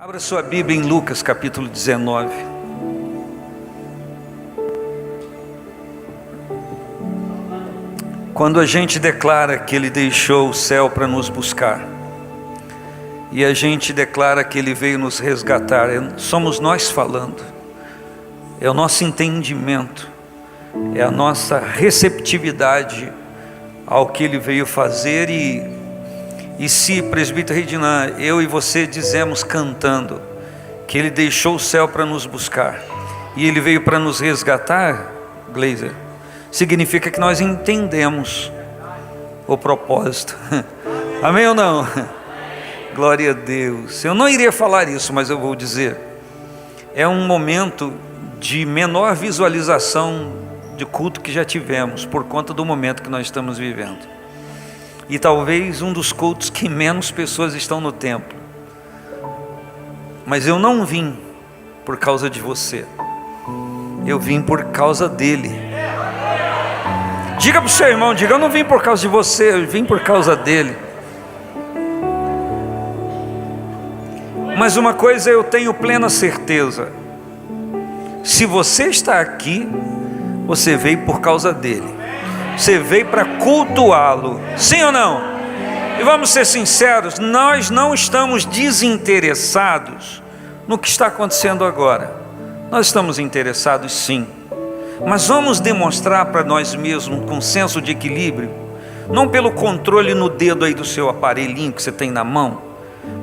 Abra sua Bíblia em Lucas capítulo 19. Quando a gente declara que Ele deixou o céu para nos buscar, e a gente declara que Ele veio nos resgatar, somos nós falando, é o nosso entendimento, é a nossa receptividade ao que Ele veio fazer. E se, presbítero Redinan, eu e você dizemos cantando que Ele deixou o céu para nos buscar e Ele veio para nos resgatar, Glazer, significa que nós entendemos o propósito. Amém ou não? Glória a Deus. Eu não iria falar isso, mas eu vou dizer. É um momento de menor visualização de culto que já tivemos, por conta do momento que nós estamos vivendo. E talvez um dos cultos que menos pessoas estão no templo. Mas eu não vim por causa de você, eu vim por causa dele. Diga para o seu irmão, diga: eu não vim por causa de você, eu vim por causa dele. Mas uma coisa eu tenho plena certeza: se você está aqui, você veio por causa dele. Você veio para cultuá-lo, sim ou não? E vamos ser sinceros, nós não estamos desinteressados no que está acontecendo agora. Nós estamos interessados sim, mas vamos demonstrar para nós mesmos com senso de equilíbrio, não pelo controle no dedo aí do seu aparelhinho que você tem na mão,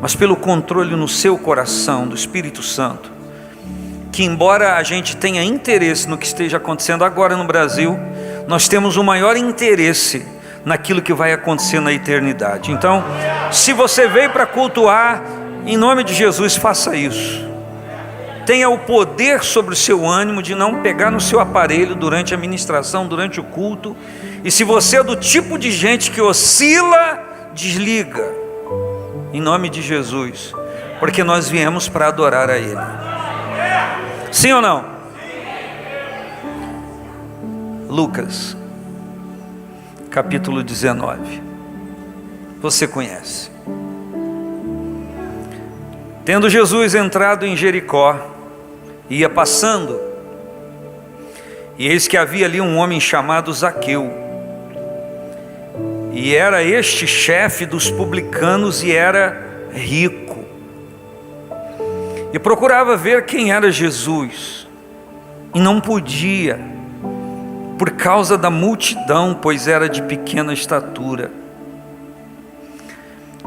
mas pelo controle no seu coração, do Espírito Santo, que embora a gente tenha interesse no que esteja acontecendo agora no Brasil, nós temos o maior interesse naquilo que vai acontecer na eternidade. Então, se você veio para cultuar, em nome de Jesus, faça isso. Tenha o poder sobre o seu ânimo de não pegar no seu aparelho durante a ministração, durante o culto. E se você é do tipo de gente que oscila, desliga, em nome de Jesus, porque nós viemos para adorar a Ele. Sim ou não? Lucas, capítulo 19, você conhece. Tendo Jesus entrado em Jericó, ia passando, e eis que havia ali um homem chamado Zaqueu, e era este chefe dos publicanos e era rico, e procurava ver quem era Jesus, e não podia, por causa da multidão, pois era de pequena estatura.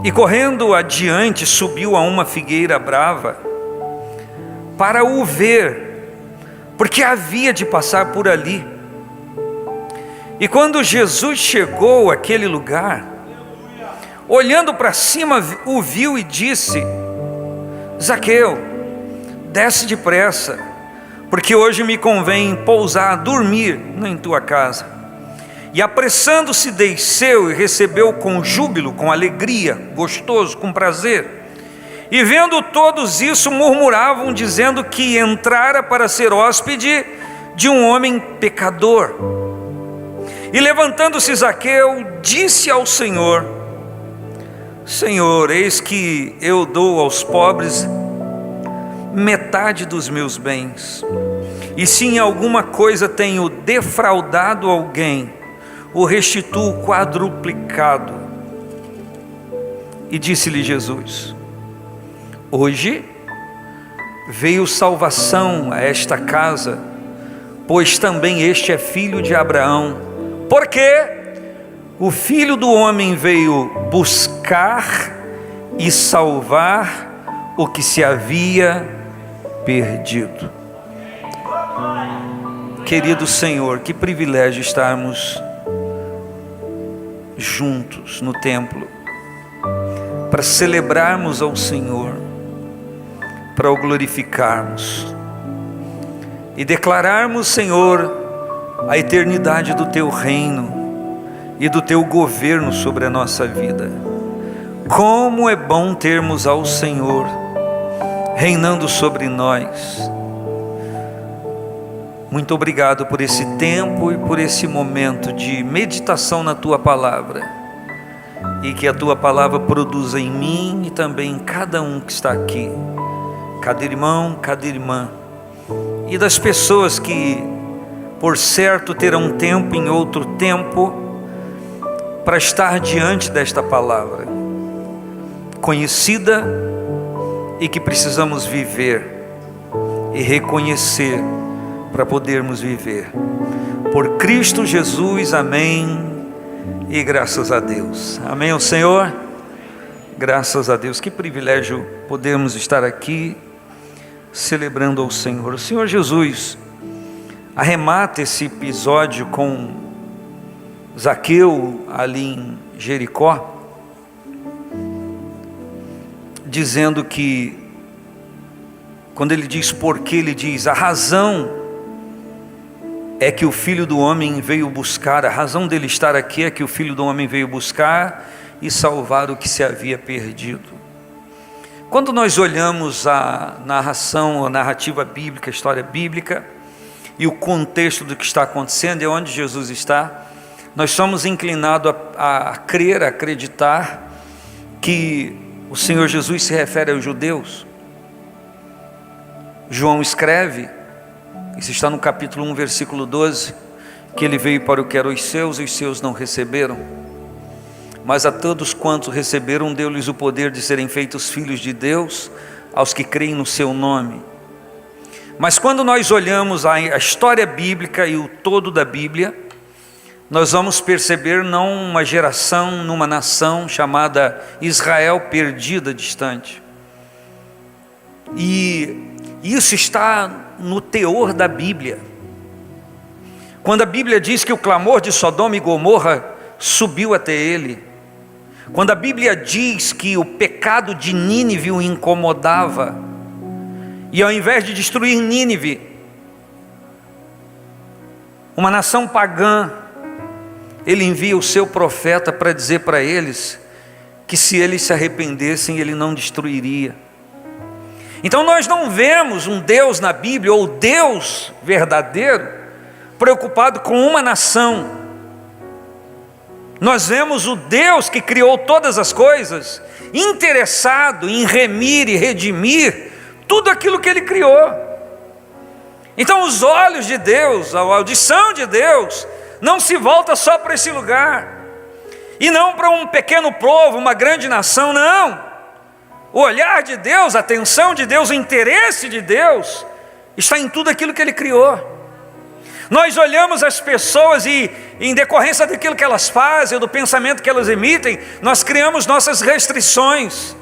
E correndo adiante, subiu a uma figueira brava, para o ver, porque havia de passar por ali. E quando Jesus chegou àquele lugar, olhando para cima, o viu e disse: Zaqueu, desce depressa, porque hoje me convém pousar, dormir em tua casa. E apressando-se desceu e recebeu com júbilo, com alegria, gostoso, com prazer. E vendo todos isso, murmuravam, dizendo que entrara para ser hóspede de um homem pecador. E levantando-se Zaqueu, disse ao Senhor: Senhor, eis que eu dou aos pobres metade dos meus bens, e se em alguma coisa tenho defraudado alguém, o restituo quadruplicado. E disse-lhe Jesus: hoje veio salvação a esta casa, pois também este é filho de Abraão, porque o Filho do Homem veio buscar e salvar o que se havia perdido. Querido Senhor, que privilégio estarmos juntos no templo, para celebrarmos ao Senhor, para o glorificarmos e declararmos, Senhor, a eternidade do Teu reino e do Teu governo sobre a nossa vida. Como é bom termos ao Senhor reinando sobre nós. Muito obrigado por esse tempo e por esse momento de meditação na Tua Palavra, e que a Tua Palavra produza em mim e também em cada um que está aqui cada irmão, cada irmã, e das pessoas que, por certo, terão tempo em outro tempo para estar diante desta palavra conhecida e que precisamos viver e reconhecer para podermos viver. Por Cristo Jesus, amém e graças a Deus. Amém, o Senhor? Graças a Deus. Que privilégio podermos estar aqui celebrando ao Senhor. O Senhor Jesus arremata esse episódio com Zaqueu ali em Jericó, dizendo que, quando ele diz porquê, ele diz: a razão é que o Filho do Homem veio buscar, a razão dele estar aqui é que o Filho do Homem veio buscar e salvar o que se havia perdido. Quando nós olhamos a narração, a narrativa bíblica, a história bíblica e o contexto do que está acontecendo e onde Jesus está, nós somos inclinados a crer, a acreditar que o Senhor Jesus se refere aos judeus. João escreve, isso está no capítulo 1, versículo 12, que ele veio para o que eram os seus não receberam. Mas a todos quantos receberam, deu-lhes o poder de serem feitos filhos de Deus, aos que creem no seu nome. Mas quando nós olhamos a história bíblica e o todo da Bíblia, nós vamos perceber não uma geração numa nação chamada Israel perdida, distante. E isso está no teor da Bíblia. Quando a Bíblia diz que o clamor de Sodoma e Gomorra subiu até ele, quando a Bíblia diz que o pecado de Nínive o incomodava, e ao invés de destruir Nínive, uma nação pagã, ele envia o seu profeta para dizer para eles que se eles se arrependessem, ele não destruiria. Então nós não vemos um Deus na Bíblia, ou Deus verdadeiro, preocupado com uma nação. Nós vemos o Deus que criou todas as coisas, interessado em remir e redimir tudo aquilo que Ele criou. Então os olhos de Deus, a audição de Deus, não se volta só para esse lugar, e não para um pequeno povo, uma grande nação, não. O olhar de Deus, a atenção de Deus, o interesse de Deus, está em tudo aquilo que Ele criou. Nós olhamos as pessoas e, em decorrência daquilo que elas fazem, do pensamento que elas emitem, nós criamos nossas restrições.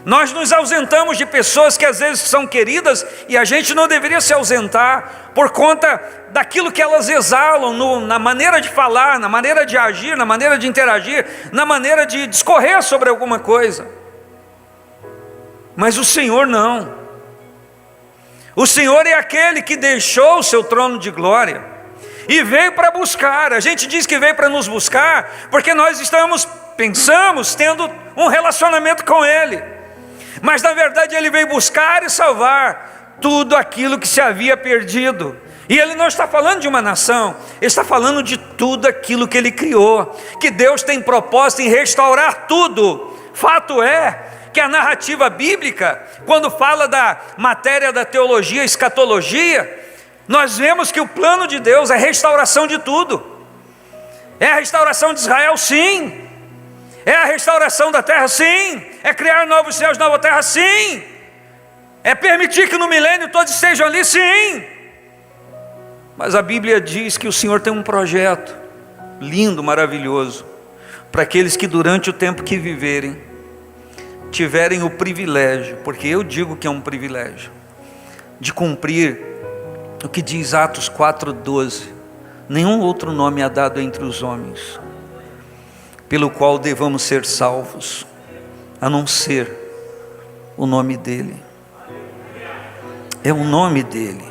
Nós nos ausentamos de pessoas que às vezes são queridas e a gente não deveria se ausentar por conta daquilo que elas exalam na maneira de falar, na maneira de agir, na maneira de interagir, na maneira de discorrer sobre alguma coisa. Mas o Senhor não. O Senhor é aquele que deixou o seu trono de glória e veio para buscar. A gente diz que veio para nos buscar porque nós pensamos tendo um relacionamento com Ele, mas na verdade Ele veio buscar e salvar tudo aquilo que se havia perdido. E Ele não está falando de uma nação, Ele está falando de tudo aquilo que Ele criou, que Deus tem propósito em restaurar tudo. Fato é que a narrativa bíblica, quando fala da matéria da teologia, escatologia, nós vemos que o plano de Deus é a restauração de tudo. É a restauração de Israel, sim. É a restauração da terra, sim. É criar novos céus, nova terra, sim. É permitir que no milênio todos estejam ali, sim. Mas a Bíblia diz que o Senhor tem um projeto lindo, maravilhoso, para aqueles que durante o tempo que viverem, tiverem o privilégio, porque eu digo que é um privilégio, de cumprir o que diz Atos 4:12: nenhum outro nome é dado entre os homens, pelo qual devamos ser salvos, a não ser o nome dEle. É o nome dEle.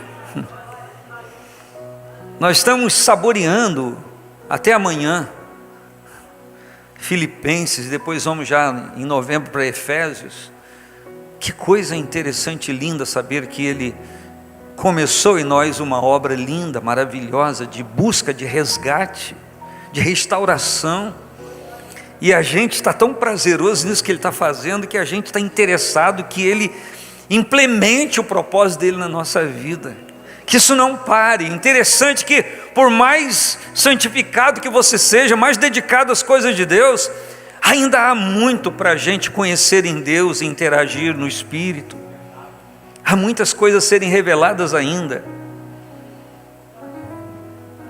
Nós estamos saboreando até amanhã Filipenses, depois vamos já em novembro para Efésios. Que coisa interessante e linda saber que Ele começou em nós uma obra linda, maravilhosa, de busca, de resgate, de restauração. E a gente está tão prazeroso nisso que Ele está fazendo, que a gente está interessado que Ele implemente o propósito dele na nossa vida, que isso não pare. Interessante que por mais santificado que você seja, mais dedicado às coisas de Deus, ainda há muito para a gente conhecer em Deus e interagir no Espírito. Há muitas coisas a serem reveladas ainda.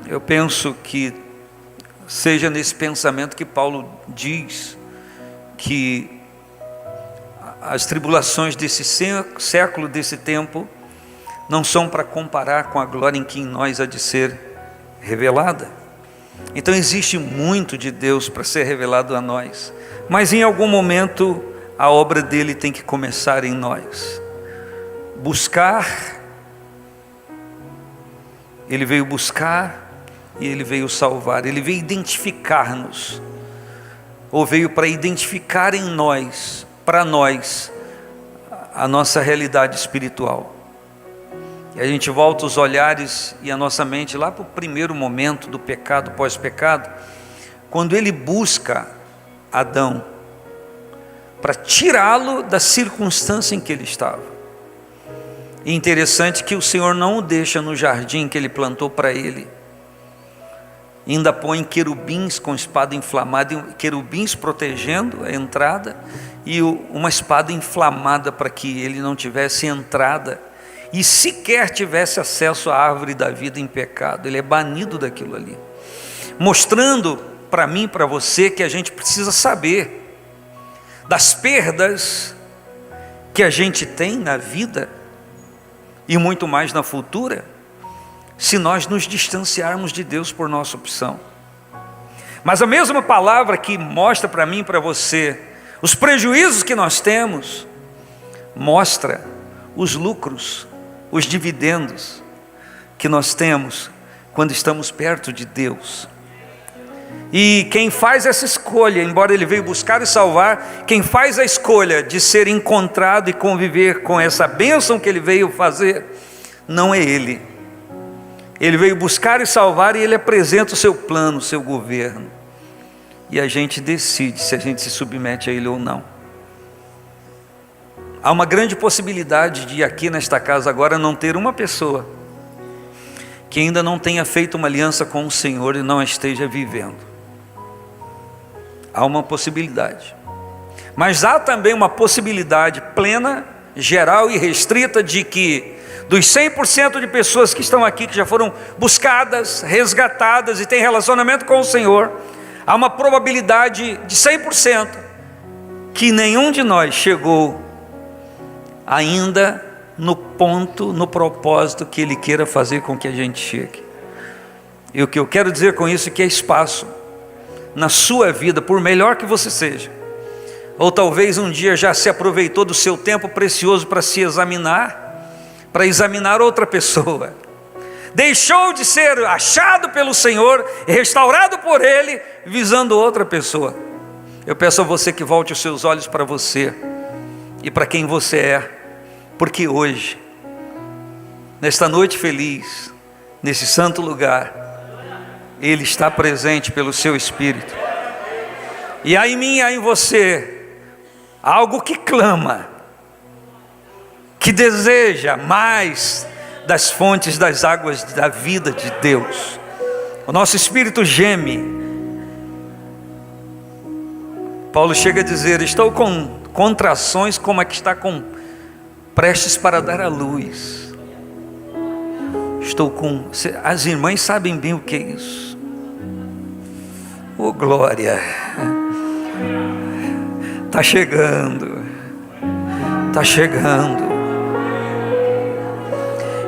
Eu penso que seja nesse pensamento que Paulo diz que as tribulações desse século, desse tempo, não são para comparar com a glória em que em nós há de ser revelada. Então existe muito de Deus para ser revelado a nós, mas em algum momento a obra dele tem que começar em nós. Buscar, ele veio buscar e ele veio salvar, ele veio identificar-nos, ou veio para identificar em nós, para nós, a nossa realidade espiritual. E a gente volta os olhares e a nossa mente lá para o primeiro momento do pecado, pós-pecado, quando ele busca Adão, para tirá-lo da circunstância em que ele estava. E interessante que o Senhor não o deixa no jardim que ele plantou para ele, ainda põe querubins com espada inflamada, querubins protegendo a entrada, e uma espada inflamada para que ele não tivesse entrada, e sequer tivesse acesso à árvore da vida em pecado. Ele é banido daquilo ali, mostrando para mim e para você que a gente precisa saber das perdas que a gente tem na vida, e muito mais na futura, se nós nos distanciarmos de Deus por nossa opção. Mas a mesma palavra que mostra para mim e para você os prejuízos que nós temos, mostra os lucros, os dividendos que nós temos quando estamos perto de Deus. E quem faz essa escolha, embora ele veio buscar e salvar, quem faz a escolha de ser encontrado e conviver com essa bênção que ele veio fazer, não é ele. Ele veio buscar e salvar, e ele apresenta o seu plano, o seu governo, e a gente decide se a gente se submete a ele ou não. Há uma grande possibilidade de aqui nesta casa agora não ter uma pessoa que ainda não tenha feito uma aliança com o Senhor e não a esteja vivendo. Há uma possibilidade, mas há também uma possibilidade plena, geral e restrita de que dos 100% de pessoas que estão aqui, que já foram buscadas, resgatadas e têm relacionamento com o Senhor, há uma probabilidade de 100% que nenhum de nós chegou ainda no ponto, no propósito que Ele queira fazer com que a gente chegue. E o que eu quero dizer com isso é que é espaço na sua vida, por melhor que você seja, ou talvez um dia já se aproveitou do seu tempo precioso para se examinar, para examinar outra pessoa, deixou de ser achado pelo Senhor, restaurado por Ele, visando outra pessoa. Eu peço a você que volte os seus olhos para você e para quem você é, porque hoje, nesta noite feliz, nesse santo lugar, Ele está presente pelo seu Espírito, e há em mim e há em você algo que clama, que deseja mais das fontes das águas da vida de Deus. O nosso espírito geme. Paulo chega a dizer: estou com contrações como a que está prestes para dar à luz. As irmãs sabem bem o que é isso. Oh glória, está chegando, está chegando.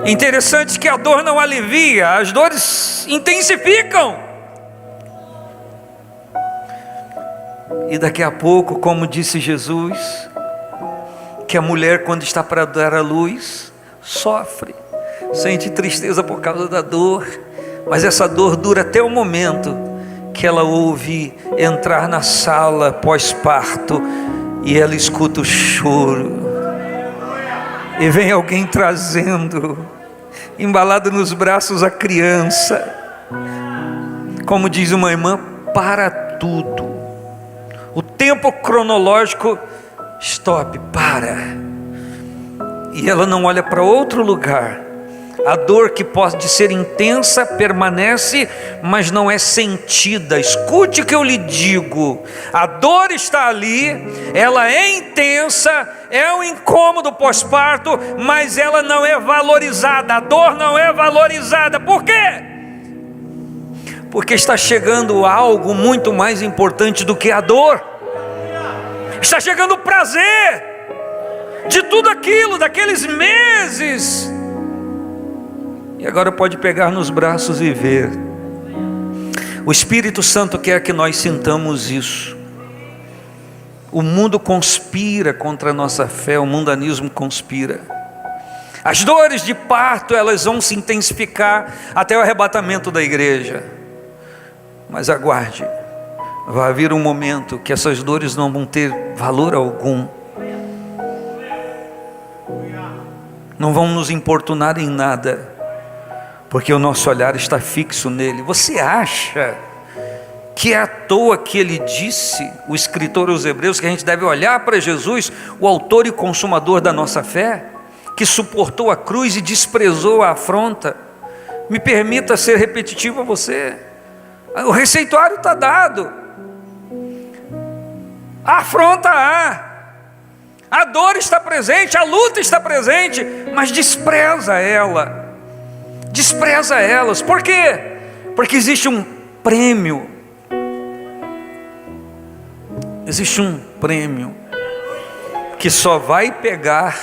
Interessante que a dor não alivia, as dores intensificam. E daqui a pouco, como disse Jesus, que a mulher, quando está para dar à luz, sofre, sente tristeza por causa da dor, mas essa dor dura até o momento que ela ouve entrar na sala pós-parto e ela escuta o choro, e vem alguém trazendo, embalado nos braços, a criança. Como diz uma irmã, para tudo, o tempo cronológico, stop, para. e ela não olha para outro lugar. A dor que pode ser intensa permanece, mas não é sentida. Escute o que eu lhe digo: a dor está ali, ela é intensa, é um incômodo pós-parto, mas ela não é valorizada. A dor não é valorizada. Por quê? Porque está chegando algo muito mais importante do que a dor. Está chegando o prazer de tudo aquilo, daqueles meses. E agora pode pegar nos braços e ver. O Espírito Santo quer que nós sintamos isso. O mundo conspira contra a nossa fé, o mundanismo conspira. As dores de parto, elas vão se intensificar até o arrebatamento da igreja. Mas aguarde, vai haver um momento que essas dores não vão ter valor algum. Não vão nos importunar em nada, porque o nosso olhar está fixo nele. Você acha que é à toa que ele disse, o escritor aos Hebreus, que a gente deve olhar para Jesus, o autor e consumador da nossa fé, que suportou a cruz e desprezou a afronta? Me permita ser repetitivo a você. O receituário está dado, a afronta há, a dor está presente, a luta está presente, mas despreza ela. Despreza elas. Por quê? Porque existe um prêmio. Existe um prêmio que só vai pegar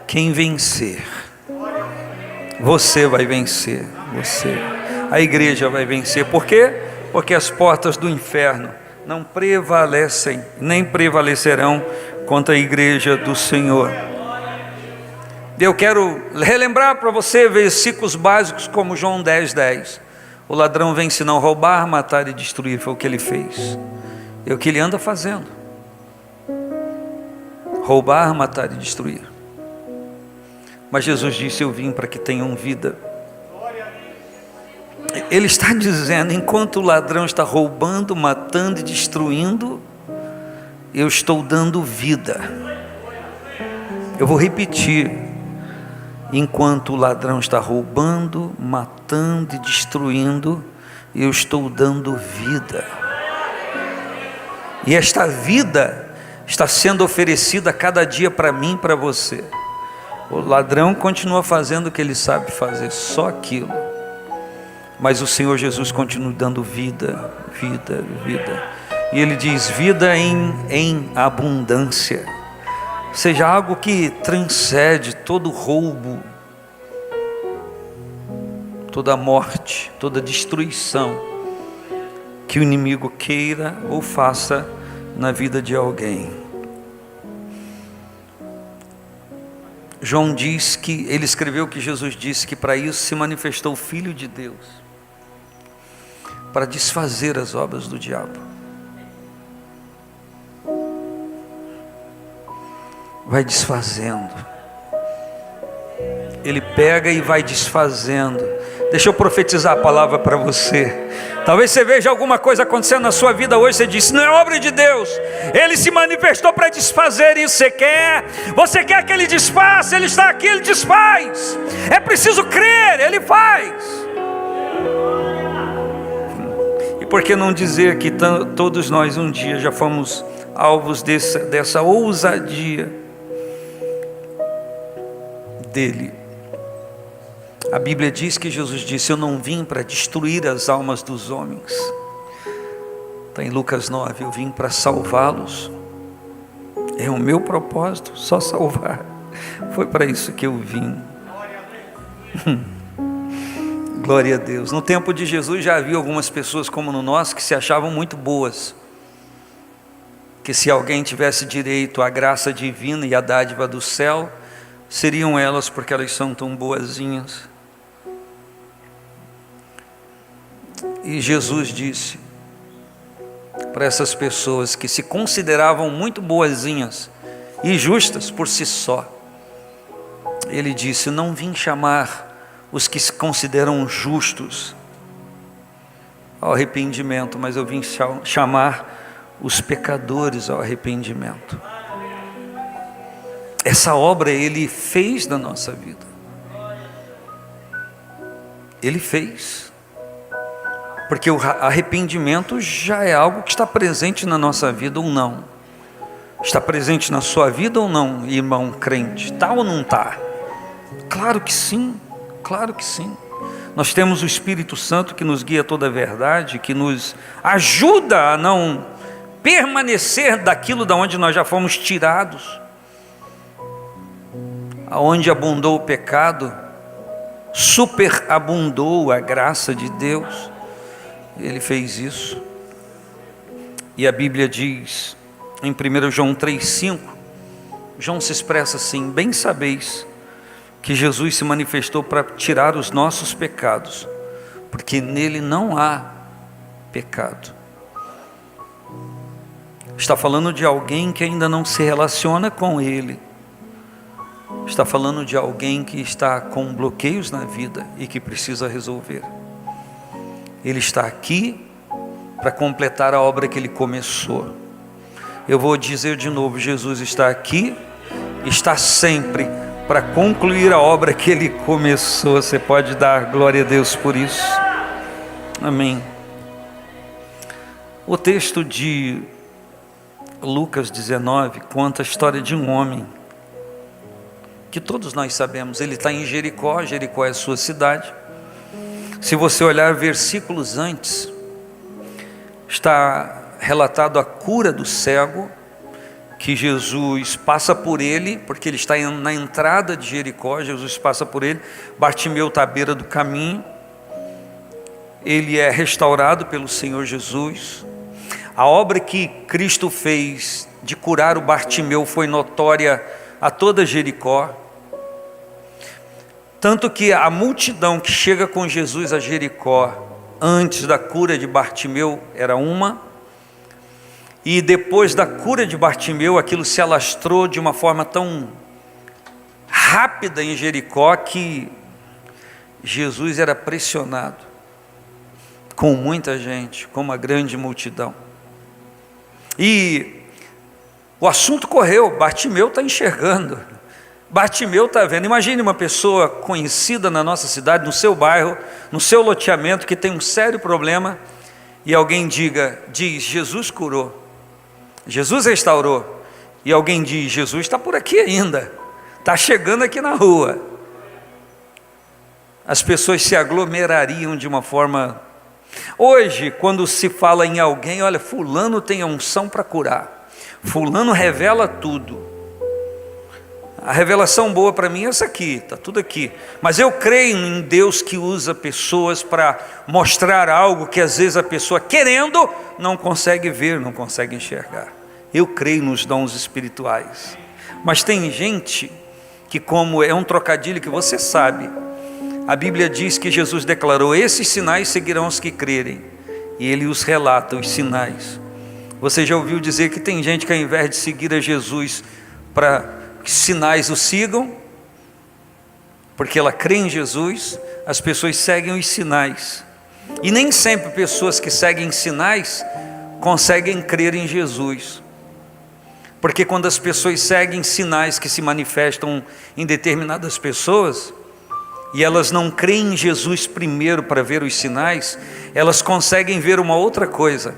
quem vencer. Você vai vencer. Você. A igreja vai vencer. Por quê? Porque as portas do inferno não prevalecem, nem prevalecerão contra a igreja do Senhor. Eu quero relembrar para você versículos básicos como João 10:10. O ladrão vem senão roubar, matar e destruir. Foi o que ele fez. É o que ele anda fazendo. Roubar, matar e destruir. Mas Jesus disse: eu vim para que tenham vida. Ele está dizendo: enquanto o ladrão está roubando, matando e destruindo, eu estou dando vida. Eu vou repetir. Enquanto o ladrão está roubando, matando e destruindo, eu estou dando vida. E esta vida está sendo oferecida a cada dia para mim e para você. O ladrão continua fazendo o que ele sabe fazer, só aquilo. Mas o Senhor Jesus continua dando vida, vida, vida. E Ele diz: vida em abundância. Seja algo que transcende todo roubo, toda morte, toda destruição que o inimigo queira ou faça na vida de alguém. João diz que, ele escreveu que Jesus disse que para isso se manifestou o Filho de Deus, para desfazer as obras do diabo. Vai desfazendo. Ele pega e vai desfazendo. Deixa eu profetizar a palavra para você. Talvez você veja alguma coisa acontecendo na sua vida hoje. Você diz: não é obra de Deus. Ele se manifestou para desfazer isso. Você quer que Ele desfaça? Ele está aqui, Ele desfaz. É preciso crer, Ele faz. E por que não dizer que todos nós um dia já fomos alvos dessa ousadia dele? A Bíblia diz que Jesus disse: eu não vim para destruir as almas dos homens. Está em Lucas 9, eu vim para salvá-los. É o meu propósito, só salvar. Foi para isso que eu vim. Glória a Deus. No tempo de Jesus já havia algumas pessoas como no nosso que se achavam muito boas, que se alguém tivesse direito à graça divina e à dádiva do céu, seriam elas, porque elas são tão boazinhas. E Jesus disse para essas pessoas que se consideravam muito boazinhas e justas por si só, Ele disse: não vim chamar os que se consideram justos ao arrependimento, mas eu vim chamar os pecadores ao arrependimento. Essa obra Ele fez na nossa vida. Ele fez. Porque o arrependimento já é algo que está presente na nossa vida ou não. Está presente na sua vida ou não, irmão crente? Está ou não está? Claro que sim, claro que sim. Nós temos o Espírito Santo que nos guia toda a verdade, que nos ajuda a não permanecer daquilo da onde nós já fomos tirados. Aonde abundou o pecado, superabundou a graça de Deus. Ele fez isso. E a Bíblia diz em 1 João 3,5, João se expressa assim: bem sabeis que Jesus se manifestou para tirar os nossos pecados, porque nele não há pecado. Está falando de alguém que ainda não se relaciona com Ele. Está falando de alguém que está com bloqueios na vida e que precisa resolver. Ele está aqui para completar a obra que Ele começou. Eu vou dizer de novo, Jesus está aqui, está sempre para concluir a obra que Ele começou. Você pode dar glória a Deus por isso? Amém. O texto de Lucas 19 conta a história de um homem que todos nós sabemos. Ele está em Jericó. Jericó é a sua cidade. Se você olhar versículos antes, está relatado a cura do cego, que Jesus passa por ele, porque ele está na entrada de Jericó. Jesus passa por ele. Bartimeu está à beira do caminho. Ele é restaurado pelo Senhor Jesus. A obra que Cristo fez de curar o Bartimeu foi notória a toda Jericó. Tanto que a multidão que chega com Jesus a Jericó, antes da cura de Bartimeu, era uma. E depois da cura de Bartimeu, aquilo se alastrou de uma forma tão rápida em Jericó, que Jesus era pressionado com muita gente, com uma grande multidão. E o assunto correu. Bartimeu está enxergando, Bartimeu está vendo. Imagine uma pessoa conhecida na nossa cidade, no seu bairro, no seu loteamento, que tem um sério problema, e alguém diz, Jesus curou, Jesus restaurou, e alguém diz, Jesus está por aqui ainda, está chegando aqui na rua. As pessoas se aglomerariam de uma forma. Hoje, quando se fala em alguém, olha, fulano tem a unção para curar, fulano revela tudo. A revelação boa para mim é essa aqui, está tudo aqui. Mas eu creio em Deus que usa pessoas para mostrar algo que às vezes a pessoa, querendo, não consegue ver, não consegue enxergar. Eu creio nos dons espirituais. Mas tem gente que, como é um trocadilho que você sabe, a Bíblia diz que Jesus declarou: esses sinais seguirão os que crerem. E Ele os relata, os sinais. Você já ouviu dizer que tem gente que, ao invés de seguir a Jesus para que sinais o sigam, porque ela crê em Jesus, as pessoas seguem os sinais. E nem sempre pessoas que seguem sinais conseguem crer em Jesus. Porque quando as pessoas seguem sinais que se manifestam em determinadas pessoas, e elas não creem em Jesus primeiro para ver os sinais, elas conseguem ver uma outra coisa: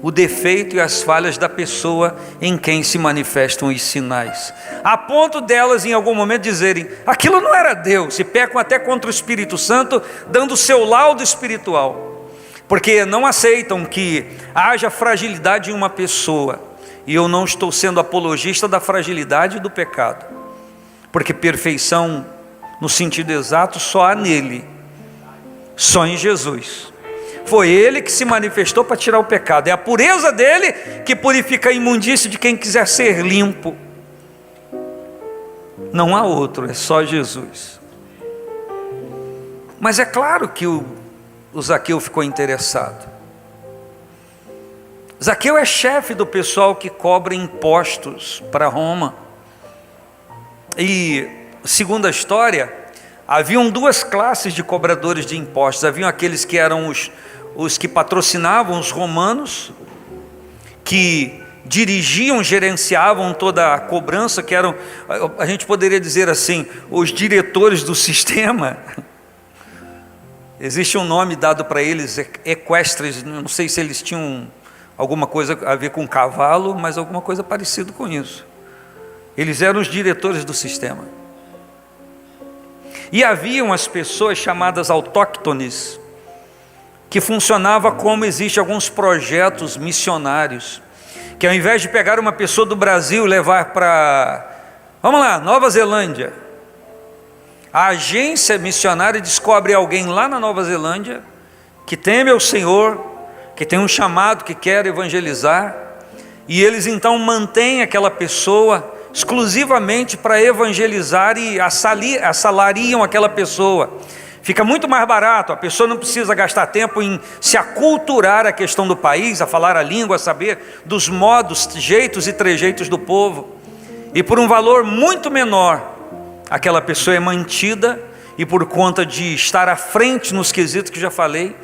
o defeito e as falhas da pessoa em quem se manifestam os sinais, a ponto delas em algum momento dizerem, aquilo não era Deus, e pecam até contra o Espírito Santo, dando o seu laudo espiritual, porque não aceitam que haja fragilidade em uma pessoa. E eu não estou sendo apologista da fragilidade do pecado, porque perfeição no sentido exato só há nele, só em Jesus. Foi Ele que se manifestou para tirar o pecado. É a pureza dele que purifica a imundície de quem quiser ser limpo. Não há outro, é só Jesus. Mas é claro que o Zaqueu ficou interessado. Zaqueu é chefe do pessoal que cobra impostos para Roma. E, segundo a história, haviam duas classes de cobradores de impostos. Haviam aqueles que eram os que patrocinavam os romanos, que dirigiam, gerenciavam toda a cobrança, que eram, a gente poderia dizer assim, os diretores do sistema. Existe um nome dado para eles, equestres, não sei se eles tinham alguma coisa a ver com cavalo, mas alguma coisa parecida com isso. Eles eram os diretores do sistema. E haviam as pessoas chamadas autóctones, que funcionava como existem alguns projetos missionários, que ao invés de pegar uma pessoa do Brasil e levar para, vamos lá, Nova Zelândia, a agência missionária descobre alguém lá na Nova Zelândia, que teme ao Senhor, que tem um chamado, que quer evangelizar, e eles então mantêm aquela pessoa exclusivamente para evangelizar e assalariam aquela pessoa. Fica muito mais barato, a pessoa não precisa gastar tempo em se aculturar a questão do país, a falar a língua, a saber dos modos, jeitos e trejeitos do povo. E por um valor muito menor, aquela pessoa é mantida, e por conta de estar à frente nos quesitos que já falei,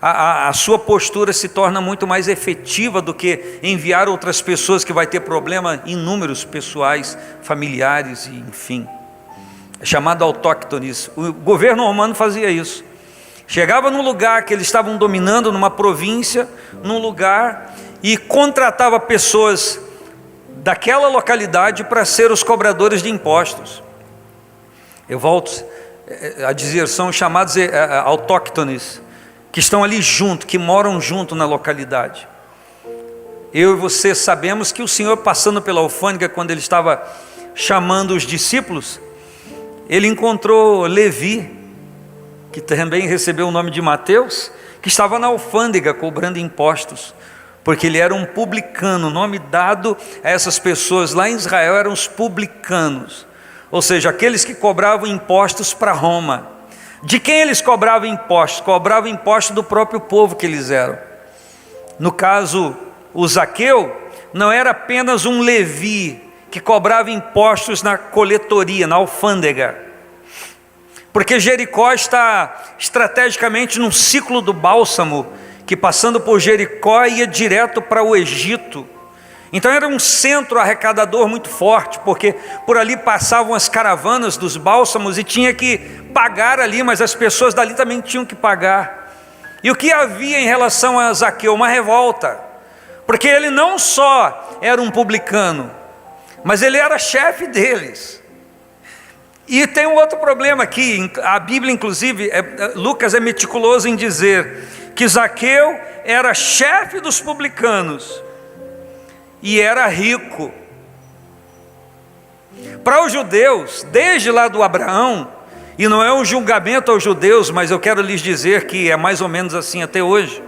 a sua postura se torna muito mais efetiva do que enviar outras pessoas que vai ter problema inúmeros pessoais, familiares e enfim. É chamado autóctones. O governo romano fazia isso. Chegava num lugar que eles estavam dominando, numa província, num lugar, e contratava pessoas daquela localidade para ser os cobradores de impostos. Eu volto a dizer, são chamados autóctones, que estão ali junto, que moram junto na localidade. Eu e você sabemos que o Senhor, passando pela alfândega, quando ele estava chamando os discípulos, ele encontrou Levi, que também recebeu o nome de Mateus, que estava na alfândega cobrando impostos, porque ele era um publicano. O nome dado a essas pessoas lá em Israel eram os publicanos, ou seja, aqueles que cobravam impostos para Roma. De quem eles cobravam impostos? Cobravam impostos do próprio povo que eles eram. No caso, o Zaqueu não era apenas um Levi que cobrava impostos na coletoria, na alfândega, porque Jericó está estrategicamente num ciclo do bálsamo, que passando por Jericó ia direto para o Egito. Então era um centro arrecadador muito forte, porque por ali passavam as caravanas dos bálsamos e tinha que pagar ali, mas as pessoas dali também tinham que pagar. E o que havia em relação a Zaqueu? Uma revolta, porque ele não só era um publicano, mas ele era chefe deles. E tem um outro problema aqui, a Bíblia inclusive, Lucas é meticuloso em dizer que Zaqueu era chefe dos publicanos e era rico. Para os judeus, desde lá do Abraão, e não é um julgamento aos judeus, mas eu quero lhes dizer que é mais ou menos assim até hoje,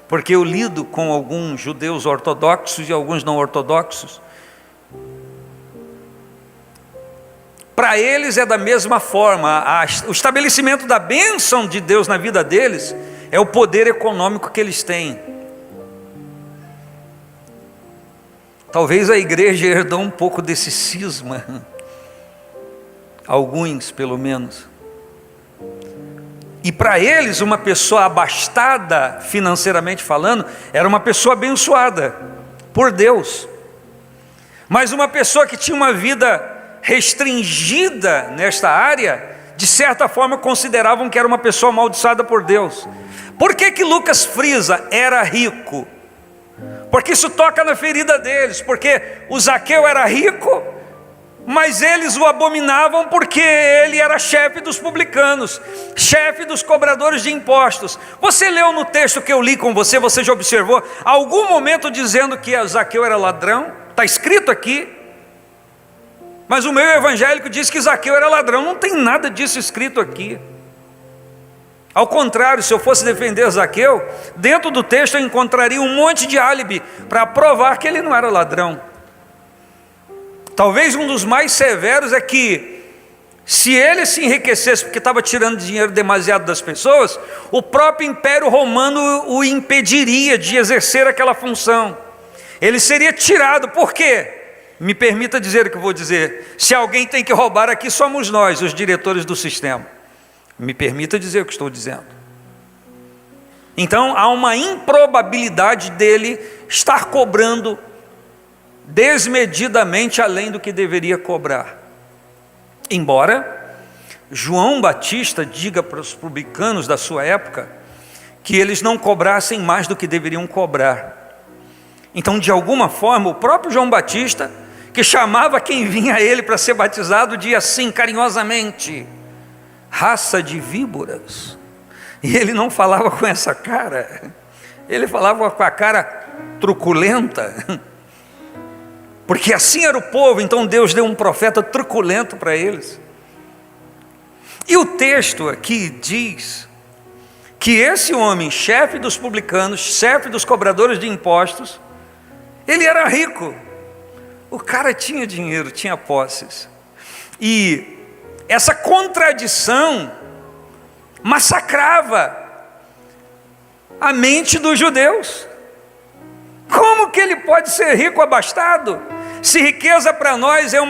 porque eu lido com alguns judeus ortodoxos e alguns não ortodoxos. Para eles é da mesma forma, o estabelecimento da bênção de Deus na vida deles é o poder econômico que eles têm. Talvez a igreja herdou um pouco desse cisma, alguns pelo menos. E para eles uma pessoa abastada financeiramente falando, era uma pessoa abençoada por Deus. Mas uma pessoa que tinha uma vida restringida nesta área, de certa forma consideravam que era uma pessoa amaldiçoada por Deus. Por que Lucas frisa era rico? Porque isso toca na ferida deles, porque o Zaqueu era rico, mas eles o abominavam porque ele era chefe dos publicanos, chefe dos cobradores de impostos. Você leu no texto que eu li com você, você já observou algum momento dizendo que Zaqueu era ladrão? Está escrito aqui. Mas o meu evangélico diz que Zaqueu era ladrão. Não tem nada disso escrito aqui. Ao contrário, se eu fosse defender Zaqueu, dentro do texto eu encontraria um monte de álibi para provar que ele não era ladrão. Talvez um dos mais severos é que, se ele se enriquecesse porque estava tirando dinheiro demasiado das pessoas, o próprio Império Romano o impediria de exercer aquela função. Ele seria tirado. Por quê? Me permita dizer o que eu vou dizer. Se alguém tem que roubar aqui, somos nós, os diretores do sistema. Me permita dizer o que estou dizendo. Então há uma improbabilidade dele estar cobrando desmedidamente além do que deveria cobrar. Embora João Batista diga para os publicanos da sua época que eles não cobrassem mais do que deveriam cobrar. Então, de alguma forma, o próprio João Batista, que chamava quem vinha a ele para ser batizado, dizia assim carinhosamente: raça de víboras. E ele não falava com essa cara, ele falava com a cara truculenta, porque assim era o povo. Então Deus deu um profeta truculento para eles. E o texto aqui diz que esse homem, chefe dos publicanos, chefe dos cobradores de impostos, ele era rico, o cara tinha dinheiro, tinha posses, e essa contradição massacrava a mente dos judeus. Como que ele pode ser rico abastado, se riqueza para nós é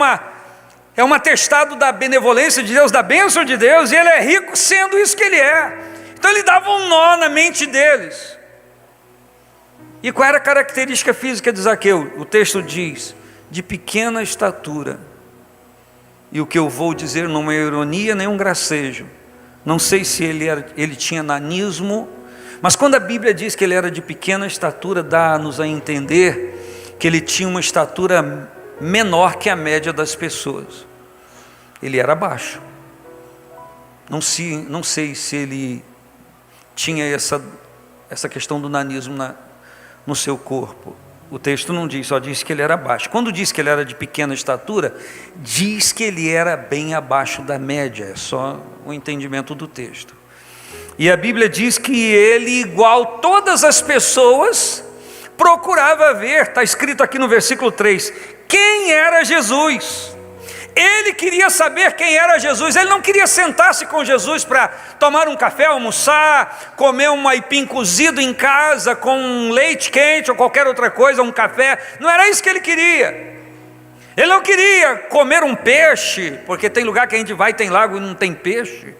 um atestado da benevolência de Deus, da bênção de Deus, e ele é rico sendo isso que ele é? Então ele dava um nó na mente deles. E qual era a característica física de Zaqueu? O texto diz: de pequena estatura. E o que eu vou dizer não é ironia nem um gracejo. Não sei se ele tinha nanismo, mas quando a Bíblia diz que ele era de pequena estatura, dá-nos a entender que ele tinha uma estatura menor que a média das pessoas. Ele era baixo. Não sei se ele tinha essa questão do nanismo no seu corpo. O texto não diz, só diz que ele era baixo. Quando diz que ele era de pequena estatura, diz que ele era bem abaixo da média. É só o entendimento do texto. E a Bíblia diz que ele, igual todas as pessoas, procurava ver, está escrito aqui no versículo 3, quem era Jesus. Ele queria saber quem era Jesus. Ele não queria sentar-se com Jesus para tomar um café, almoçar, comer um aipim cozido em casa com um leite quente ou qualquer outra coisa, um café. Não era isso que ele queria. Ele não queria comer um peixe, porque tem lugar que a gente vai e tem lago e não tem peixe.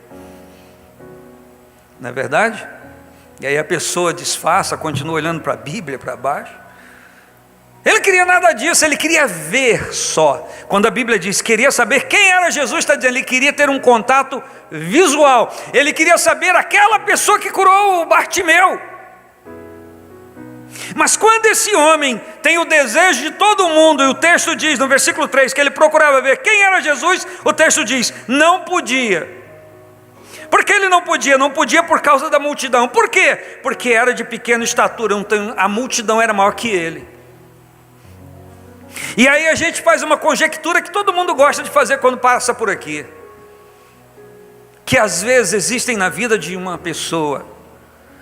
Não é verdade? E aí a pessoa disfarça, continua olhando para a Bíblia, para baixo. Ele queria nada disso, ele queria ver só. Quando a Bíblia diz queria saber quem era Jesus, está dizendo, ele queria ter um contato visual. Ele queria saber aquela pessoa que curou o Bartimeu. Mas quando esse homem tem o desejo de todo mundo, e o texto diz no versículo 3 que ele procurava ver quem era Jesus, o texto diz, não podia. Por que ele não podia? Não podia por causa da multidão. Por quê? Porque era de pequena estatura, então a multidão era maior que ele. E aí a gente faz uma conjectura que todo mundo gosta de fazer quando passa por aqui, que às vezes existem na vida de uma pessoa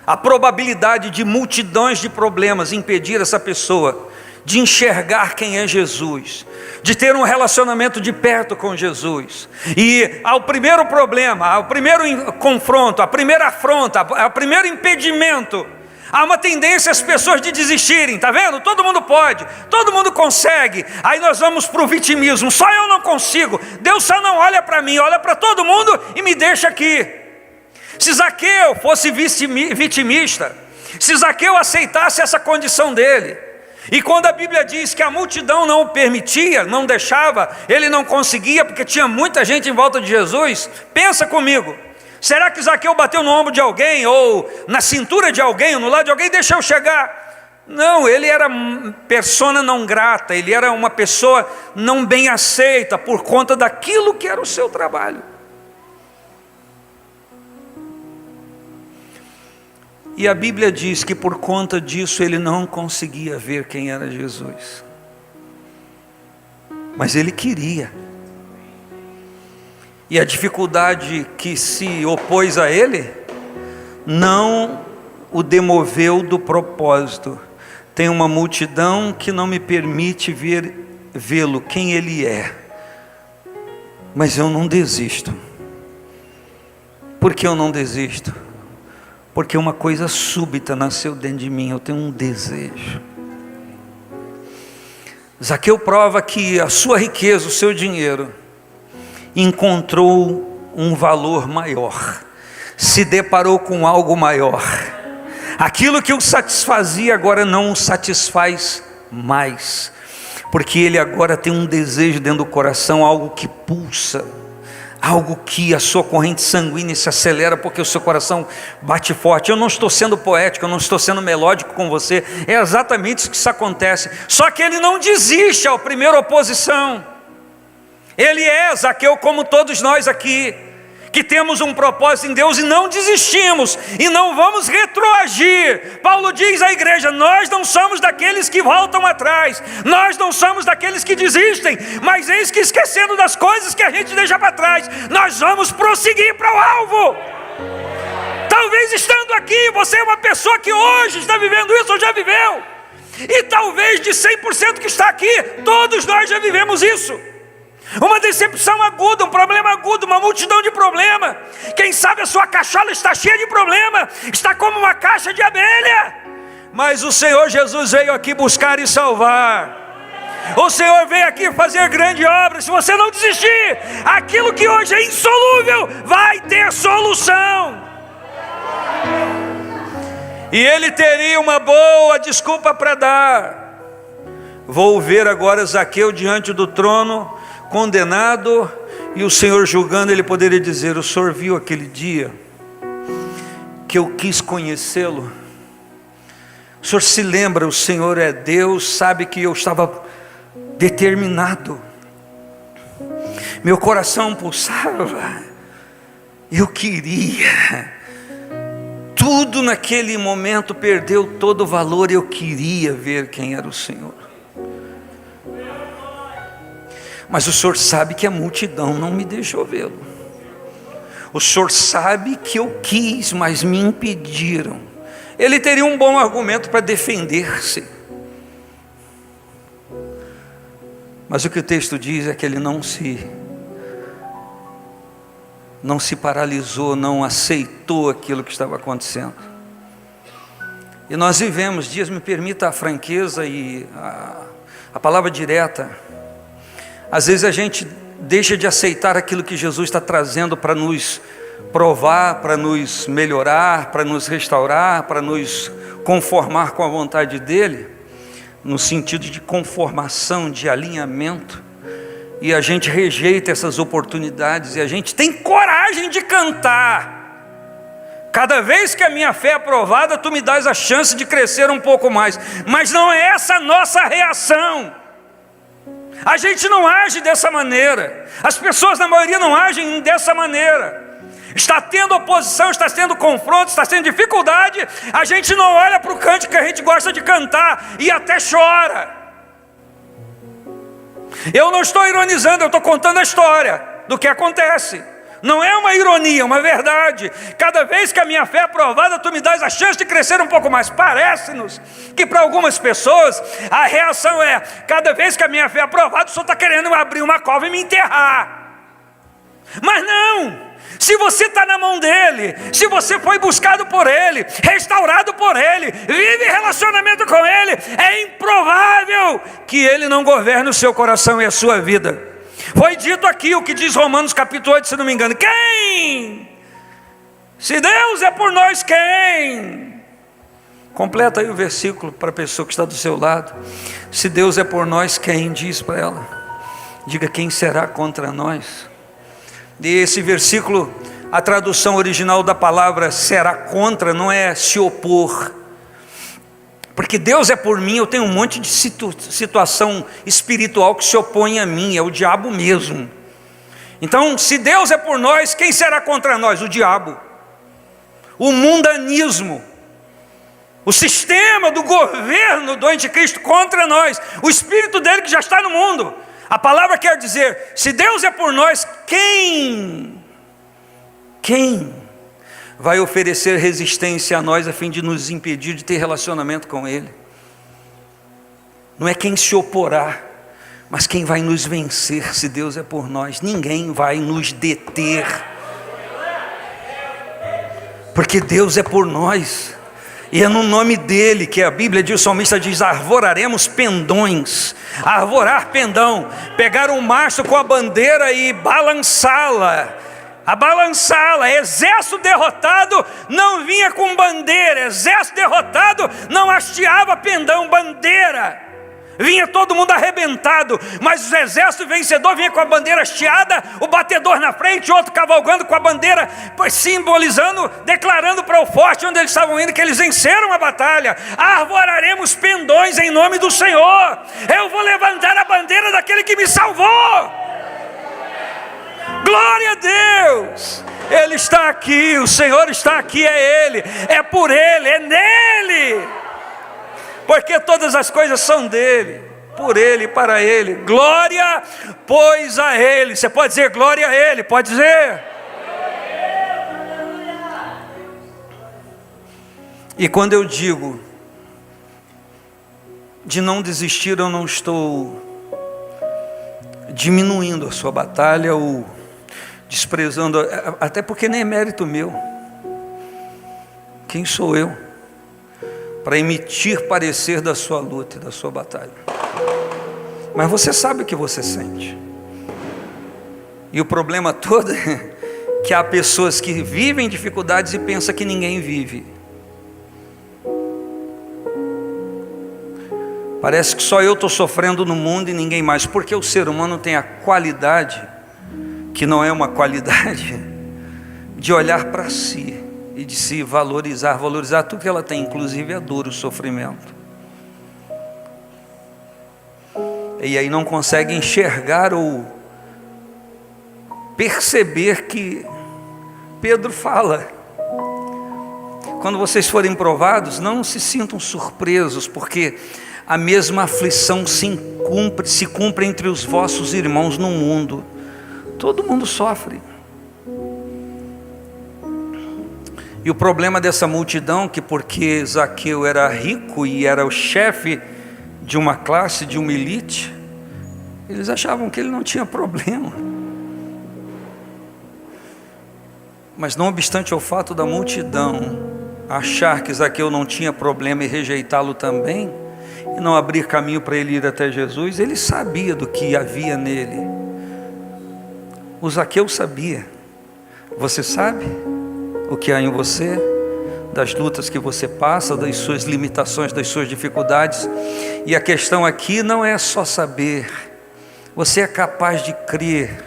a probabilidade de multidões de problemas impedir essa pessoa de enxergar quem é Jesus, de ter um relacionamento de perto com Jesus. E ao primeiro problema, ao primeiro confronto, a primeira afronta, ao primeiro impedimento, há uma tendência as pessoas de desistirem, está vendo? Todo mundo pode, todo mundo consegue. Aí nós vamos para o vitimismo, só eu não consigo, Deus só não olha para mim, olha para todo mundo e me deixa aqui. Se Zaqueu fosse vitimista, se Zaqueu aceitasse essa condição dele, e quando a Bíblia diz que a multidão não o permitia, não deixava, ele não conseguia porque tinha muita gente em volta de Jesus, pensa comigo, será que Zaqueu bateu no ombro de alguém, ou na cintura de alguém, ou no lado de alguém, deixa eu chegar? Não, ele era persona não grata, ele era uma pessoa não bem aceita, por conta daquilo que era o seu trabalho. E a Bíblia diz que por conta disso ele não conseguia ver quem era Jesus. Mas ele queria. E a dificuldade que se opôs a ele não o demoveu do propósito. Tem uma multidão que não me permite vê-lo, quem ele é. Mas eu não desisto. Por que eu não desisto? Porque uma coisa súbita nasceu dentro de mim, eu tenho um desejo. Zaqueu prova que a sua riqueza, o seu dinheiro, encontrou um valor maior, se deparou com algo maior. Aquilo que o satisfazia agora não o satisfaz mais, porque ele agora tem um desejo dentro do coração, algo que pulsa, algo que a sua corrente sanguínea se acelera, porque o seu coração bate forte. Eu não estou sendo poético, eu não estou sendo melódico com você, é exatamente isso que isso acontece. Só que ele não desiste à primeira oposição. Ele é Zaqueu como todos nós aqui, que temos um propósito em Deus e não desistimos, e não vamos retroagir. Paulo diz à igreja: nós não somos daqueles que voltam atrás, nós não somos daqueles que desistem, mas eis que esquecendo das coisas que a gente deixa para trás, nós vamos prosseguir para o alvo. Talvez estando aqui, você é uma pessoa que hoje está vivendo isso ou já viveu, e talvez de 100% que está aqui, todos nós já vivemos isso. Uma decepção aguda, um problema agudo, uma multidão de problemas. Quem sabe a sua cachola está cheia de problema, está como uma caixa de abelha. Mas o Senhor Jesus veio aqui buscar e salvar. O Senhor veio aqui fazer grande obra. Se você não desistir, aquilo que hoje é insolúvel vai ter solução. E ele teria uma boa desculpa para dar. Vou ver agora Zaqueu diante do trono, condenado, e o Senhor julgando. Ele poderia dizer: o Senhor viu aquele dia que eu quis conhecê-lo? O Senhor se lembra? O Senhor é Deus, sabe que eu estava determinado, meu coração pulsava, eu queria, tudo naquele momento perdeu todo o valor, eu queria ver quem era o Senhor. Mas o Senhor sabe que a multidão não me deixou vê-lo. O Senhor sabe que eu quis, mas me impediram. Ele teria um bom argumento para defender-se. Mas o que o texto diz é que ele não se paralisou, não aceitou aquilo que estava acontecendo. E nós vivemos dias, me permita a franqueza e a palavra direta. Às vezes a gente deixa de aceitar aquilo que Jesus está trazendo para nos provar, para nos melhorar, para nos restaurar, para nos conformar com a vontade dEle, no sentido de conformação, de alinhamento, e a gente rejeita essas oportunidades, e a gente tem coragem de cantar: cada vez que a minha fé é aprovada, tu me dás a chance de crescer um pouco mais. Mas não é essa a nossa reação. A gente não age dessa maneira. As pessoas na maioria não agem dessa maneira. Está tendo oposição, está tendo confronto, está tendo dificuldade, a gente não olha para o cântico que a gente gosta de cantar e até chora. Eu não estou ironizando, eu estou contando a história do que acontece. Não é uma ironia, é uma verdade. Cada vez que a minha fé é aprovada, tu me dás a chance de crescer um pouco mais. Parece-nos que para algumas pessoas a reação é: cada vez que a minha fé é aprovada, o Senhor está querendo abrir uma cova e me enterrar. Mas não, se você está na mão dEle, se você foi buscado por Ele, restaurado por Ele, vive relacionamento com Ele, é improvável que Ele não governe o seu coração e a sua vida. Foi dito aqui o que diz Romanos capítulo 8, se não me engano: quem? Se Deus é por nós, quem? Completa aí o versículo para a pessoa que está do seu lado. Se Deus é por nós, quem? Diz para ela. Diga: quem será contra nós? E esse versículo, a tradução original da palavra será contra, não é se opor. Porque Deus é por mim, eu tenho um monte de situação espiritual que se opõe a mim, é o diabo mesmo. Então, se Deus é por nós, quem será contra nós? O diabo, o mundanismo, o sistema do governo do anticristo contra nós, o espírito dele que já está no mundo. A palavra quer dizer: se Deus é por nós, quem vai oferecer resistência a nós a fim de nos impedir de ter relacionamento com Ele? Não é quem se oporá, mas quem vai nos vencer. Se Deus é por nós, ninguém vai nos deter, porque Deus é por nós. E é no nome dEle que a Bíblia diz, o salmista diz: arvoraremos pendões. Arvorar pendão, pegar um mastro com a bandeira e balançá-la. a balançá-la. Exército derrotado não vinha com bandeira, exército derrotado não hasteava pendão, bandeira. Vinha todo mundo arrebentado, mas o exército vencedor vinha com a bandeira hasteada, o batedor na frente, outro cavalgando com a bandeira, simbolizando, declarando para o forte onde eles estavam indo que eles venceram a batalha. Arvoraremos pendões em nome do Senhor. Eu vou levantar a bandeira daquele que me salvou. Glória a Deus. Ele está aqui, o Senhor está aqui, é Ele, é por Ele, é nele. Porque todas as coisas são dele, por Ele e para Ele. Glória, pois, a Ele. Você pode dizer glória a Ele, pode dizer. E quando eu digo de não desistir, eu não estou diminuindo a sua batalha ou desprezando, até porque nem é mérito meu. Quem sou eu para emitir parecer da sua luta e da sua batalha? Mas você sabe o que você sente. E o problema todo é que há pessoas que vivem dificuldades e pensam que ninguém vive. Parece que só eu estou sofrendo no mundo e ninguém mais. Porque o ser humano tem a qualidade, que não é uma qualidade, de olhar para si e de se valorizar tudo que ela tem, inclusive a dor, o sofrimento. E aí não consegue enxergar ou perceber que Pedro fala: quando vocês forem provados, não se sintam surpresos, porque a mesma aflição se cumpre entre os vossos irmãos no mundo. Todo mundo sofre. E o problema dessa multidão, que porque Zaqueu era rico e era o chefe de uma classe, de uma elite, eles achavam que ele não tinha problema. Mas não obstante o fato da multidão achar que Zaqueu não tinha problema e rejeitá-lo também, e não abrir caminho para ele ir até Jesus, ele sabia do que havia nele. O Zaqueu sabia. Você sabe o que há em você, das lutas que você passa, das suas limitações, das suas dificuldades. E a questão aqui não é só saber. Você é capaz de crer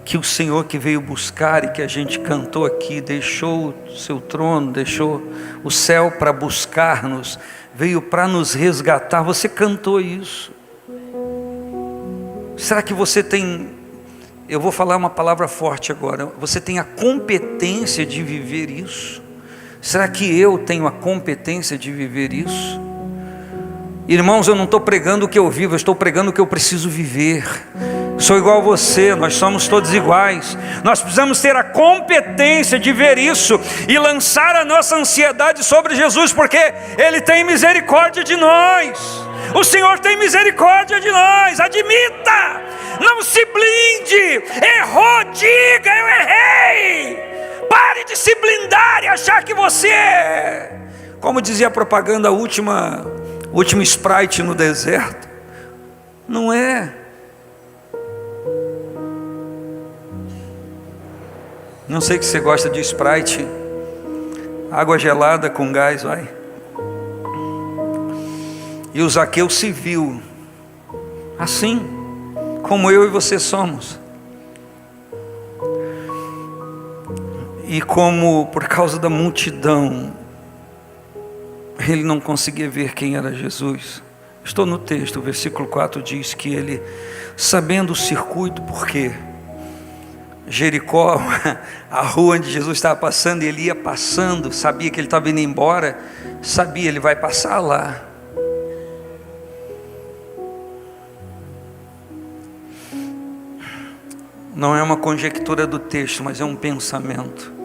que o Senhor que veio buscar e que a gente cantou aqui, deixou o seu trono, deixou o céu para buscar-nos, veio para nos resgatar. Você cantou isso. Será que você tem... Eu vou falar uma palavra forte agora. Você tem a competência de viver isso? Será que eu tenho a competência de viver isso? Irmãos, eu não estou pregando o que eu vivo, eu estou pregando o que eu preciso viver. Sou igual a você, nós somos todos iguais. Nós precisamos ter a competência de ver isso e lançar a nossa ansiedade sobre Jesus, porque Ele tem misericórdia de nós. O Senhor tem misericórdia de nós. Admita, não se blinde. Errou, diga: eu errei. Pare de se blindar e achar que você é, como dizia a propaganda, o último Sprite no deserto. Não é. Não sei que você gosta de Sprite, água gelada com gás, vai. E o Zaqueu se viu assim, como eu e você somos. E como por causa da multidão, ele não conseguia ver quem era Jesus. Estou no texto, o versículo 4 diz que ele, sabendo o circuito, porque Jericó, a rua onde Jesus estava passando, ele ia passando, sabia que ele estava indo embora, sabia, ele vai passar lá. Não é uma conjectura do texto, mas é um pensamento.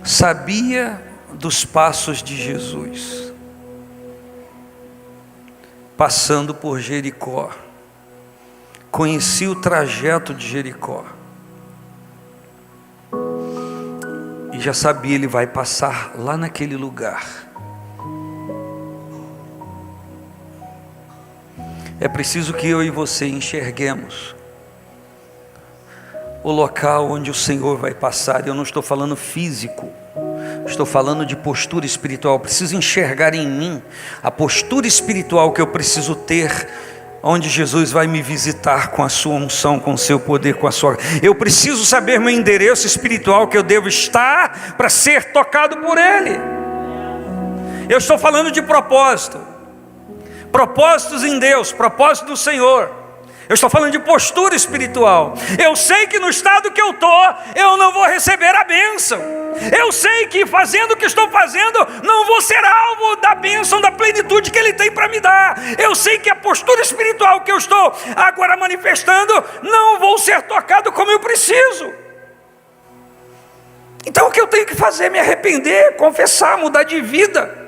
Sabia dos passos de Jesus, passando por Jericó, conhecia o trajeto de Jericó, e já sabia, ele vai passar lá naquele lugar. É preciso que eu e você enxerguemos o local onde o Senhor vai passar. Eu não estou falando físico, estou falando de postura espiritual. Eu preciso enxergar em mim a postura espiritual que eu preciso ter, onde Jesus vai me visitar com a sua unção, com o seu poder, com a sua... Eu preciso saber meu endereço espiritual que eu devo estar para ser tocado por Ele. Eu estou falando de propósito, propósitos em Deus, propósito do Senhor. Eu estou falando de postura espiritual. Eu sei que no estado que eu estou, eu não vou receber a bênção. Eu sei que fazendo o que estou fazendo, não vou ser alvo da bênção, da plenitude que Ele tem para me dar. Eu sei que a postura espiritual que eu estou agora manifestando, não vou ser tocado como eu preciso. Então o que eu tenho que fazer é me arrepender, confessar, mudar de vida.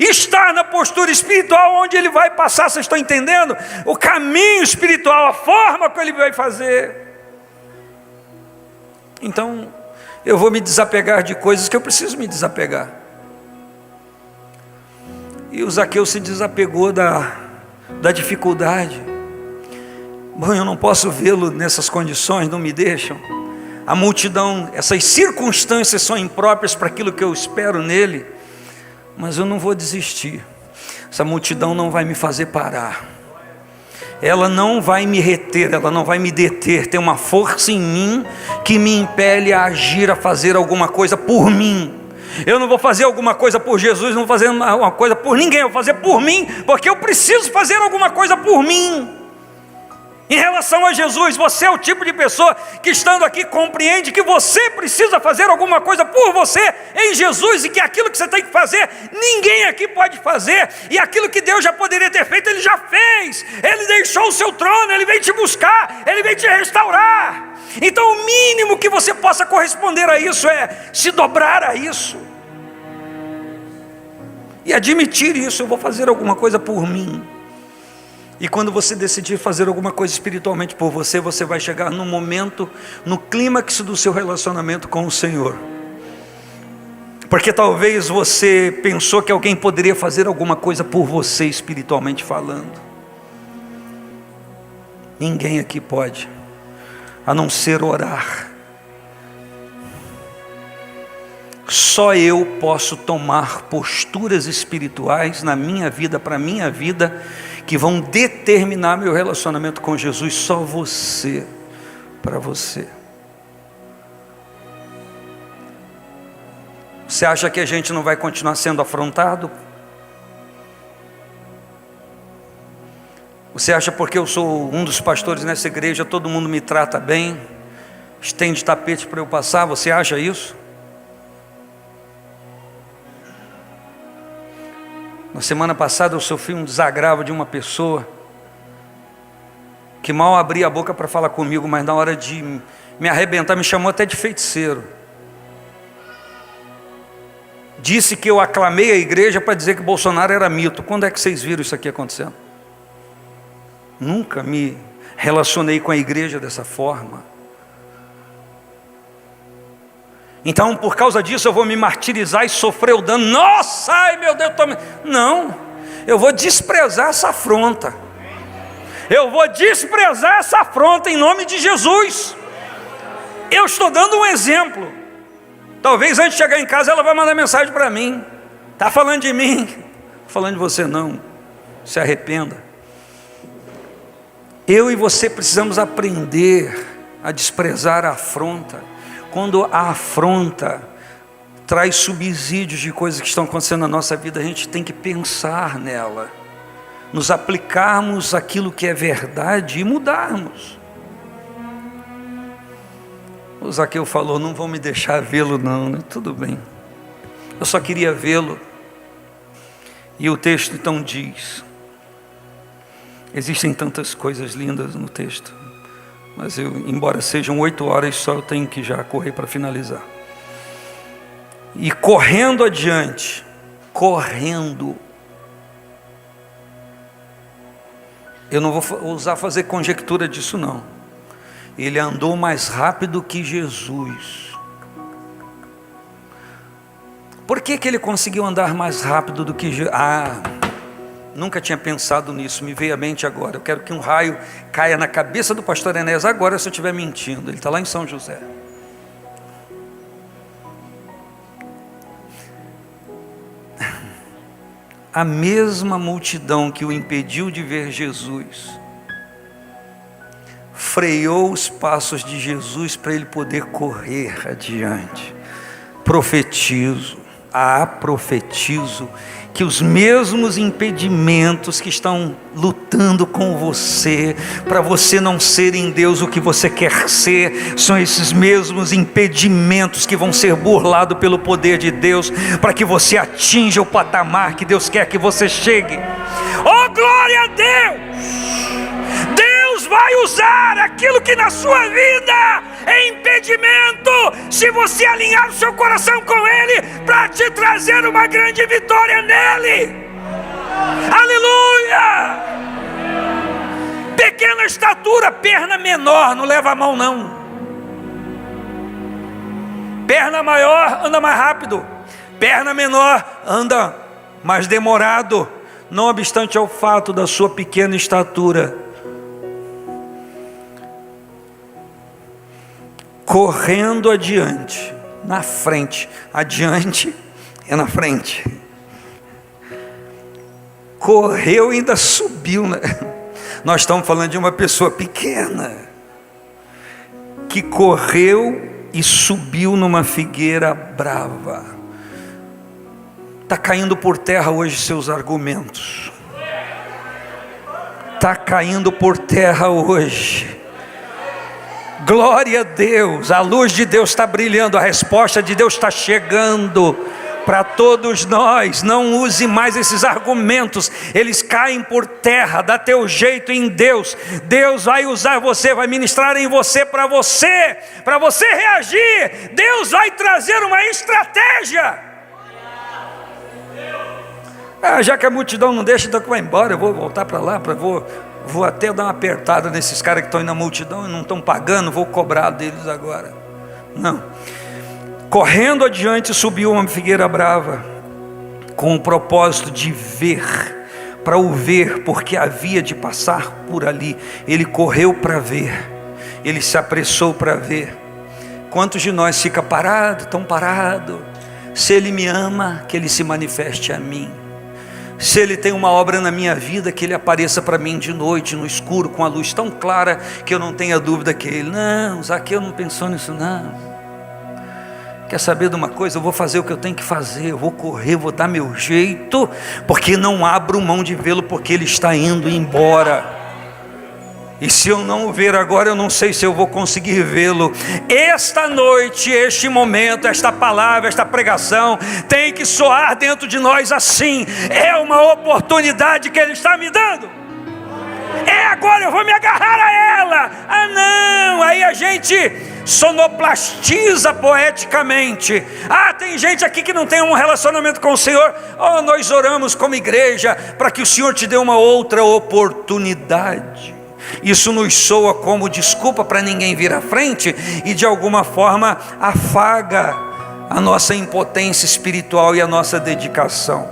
Estar na postura espiritual onde Ele vai passar. Vocês estão entendendo? O caminho espiritual, a forma que Ele vai fazer. Então eu vou me desapegar de coisas que eu preciso me desapegar. E o Zaqueu se desapegou da dificuldade. Bom, eu não posso vê-lo nessas condições, não me deixam. A multidão, essas circunstâncias são impróprias para aquilo que eu espero nele. Mas eu não vou desistir. Essa multidão não vai me fazer parar. Ela não vai me reter, ela não vai me deter. Tem uma força em mim que me impele a agir, a fazer alguma coisa por mim. Eu não vou fazer alguma coisa por Jesus, não vou fazer uma coisa por ninguém. Eu vou fazer por mim, porque eu preciso fazer alguma coisa por mim. Em relação a Jesus, você é o tipo de pessoa que, estando aqui, compreende que você precisa fazer alguma coisa por você em Jesus, e que aquilo que você tem que fazer, ninguém aqui pode fazer, e aquilo que Deus já poderia ter feito, Ele já fez. Ele deixou o seu trono, Ele veio te buscar, Ele veio te restaurar. Então o mínimo que você possa corresponder a isso é se dobrar a isso e admitir isso. Eu vou fazer alguma coisa por mim. E quando você decidir fazer alguma coisa espiritualmente por você, você vai chegar no momento, no clímax do seu relacionamento com o Senhor. Porque talvez você pensou que alguém poderia fazer alguma coisa por você espiritualmente falando. Ninguém aqui pode, a não ser orar. Só eu posso tomar posturas espirituais na minha vida, para a minha vida, que vão determinar meu relacionamento com Jesus. Só você, para você. Você acha que a gente não vai continuar sendo afrontado? Você acha porque eu sou um dos pastores nessa igreja, todo mundo me trata bem, estende tapete para eu passar? Você acha isso? Na semana passada eu sofri um desagravo de uma pessoa que mal abria a boca para falar comigo, mas na hora de me arrebentar me chamou até de feiticeiro. Disse que eu aclamei a igreja para dizer que Bolsonaro era mito. Quando é que vocês viram isso aqui acontecendo? Nunca me relacionei com a igreja dessa forma. Então, por causa disso, eu vou me martirizar e sofrer o dano. Nossa, ai meu Deus, não, eu vou desprezar essa afronta. Eu vou desprezar essa afronta em nome de Jesus. Eu estou dando um exemplo. Talvez antes de chegar em casa ela vai mandar mensagem para mim. Está falando de mim? Falando de você não. Se arrependa. Eu e você precisamos aprender a desprezar a afronta. Quando a afronta traz subsídios de coisas que estão acontecendo na nossa vida, a gente tem que pensar nela, nos aplicarmos aquilo que é verdade e mudarmos. O Zaqueu falou: não vão me deixar vê-lo não, né? Tudo bem, eu só queria vê-lo. E o texto então diz, existem tantas coisas lindas no texto, mas embora sejam 8 horas, só eu tenho que já correr para finalizar. E correndo adiante, eu não vou ousar fazer conjectura disso não. Ele andou mais rápido que Jesus. Por que ele conseguiu andar mais rápido do que Jesus? Nunca tinha pensado nisso, me veio à mente agora. Eu quero que um raio caia na cabeça do pastor Enéas agora, se eu estiver mentindo. Ele está lá em São José. A mesma multidão que o impediu de ver Jesus freou os passos de Jesus para ele poder correr adiante. Profetizo que os mesmos impedimentos que estão lutando com você, para você não ser em Deus o que você quer ser, são esses mesmos impedimentos que vão ser burlados pelo poder de Deus, para que você atinja o patamar que Deus quer que você chegue. Oh, glória a Deus! Deus vai usar aquilo que na sua vida é impedimento, se você alinhar o seu coração com Ele, para te trazer uma grande vitória nele. Aleluia! Pequena estatura, perna menor, não leva a mão não. Perna maior anda mais rápido, perna menor anda mais demorado. Não obstante ao fato da sua pequena estatura, correndo adiante, na frente, adiante é na frente. Correu e ainda subiu, né? Nós estamos falando de uma pessoa pequena, que correu e subiu numa figueira brava. Está caindo por terra hoje seus argumentos. Está caindo por terra hoje. Glória a Deus, a luz de Deus está brilhando, a resposta de Deus está chegando para todos nós. Não use mais esses argumentos, eles caem por terra. Dá teu jeito em Deus. Deus vai usar você, vai ministrar em você, para você reagir. Deus vai trazer uma estratégia. Já que a multidão não deixa, então vai embora, eu vou voltar para lá, vou até dar uma apertada nesses caras que estão aí na multidão e não estão pagando, vou cobrar deles agora. Não. Correndo adiante, subiu uma figueira brava, com o propósito de ver, para o ver, porque havia de passar por ali. Ele correu para ver, ele se apressou para ver. Quantos de nós fica parado, tão parado? Se Ele me ama, que Ele se manifeste a mim. Se Ele tem uma obra na minha vida, que Ele apareça para mim de noite, no escuro, com a luz tão clara, que eu não tenha dúvida que Ele. Não, Zaqueu não pensou nisso não. Quer saber de uma coisa? Eu vou fazer o que eu tenho que fazer, eu vou correr, vou dar meu jeito, porque não abro mão de vê-lo, porque Ele está indo embora. E se eu não o ver agora, eu não sei se eu vou conseguir vê-lo. Esta noite, este momento, esta palavra, esta pregação tem que soar dentro de nós assim. É uma oportunidade que Ele está me dando. Agora eu vou me agarrar a ela. Não, aí a gente sonoplastiza poeticamente. Tem gente aqui que não tem um relacionamento com o Senhor. Nós oramos como igreja para que o Senhor te dê uma outra oportunidade. Isso nos soa como desculpa para ninguém vir à frente e de alguma forma afaga a nossa impotência espiritual e a nossa dedicação.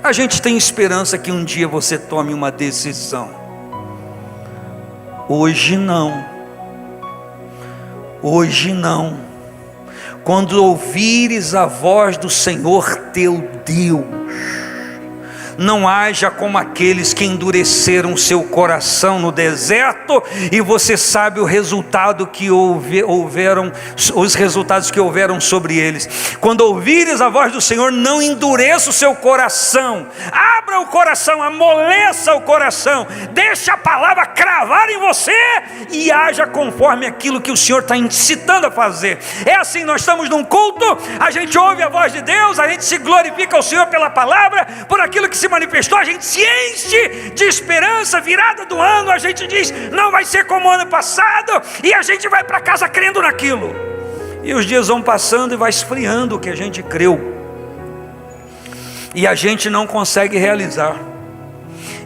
A gente tem esperança que um dia você tome uma decisão. Hoje não. Hoje não. Quando ouvires a voz do Senhor teu Deus, não haja como aqueles que endureceram seu coração no deserto, e você sabe o resultado que houveram, os resultados que houveram sobre eles. Quando ouvires a voz do Senhor, não endureça o seu coração, abra o coração, amoleça o coração, deixa a palavra cravar em você e haja conforme aquilo que o Senhor está incitando a fazer. É assim, nós estamos num culto, a gente ouve a voz de Deus, a gente se glorifica ao Senhor pela palavra, por aquilo que se manifestou, a gente se enche de esperança. Virada do ano, a gente diz, não vai ser como o ano passado, e a gente vai para casa crendo naquilo, e os dias vão passando e vai esfriando o que a gente creu, e a gente não consegue realizar,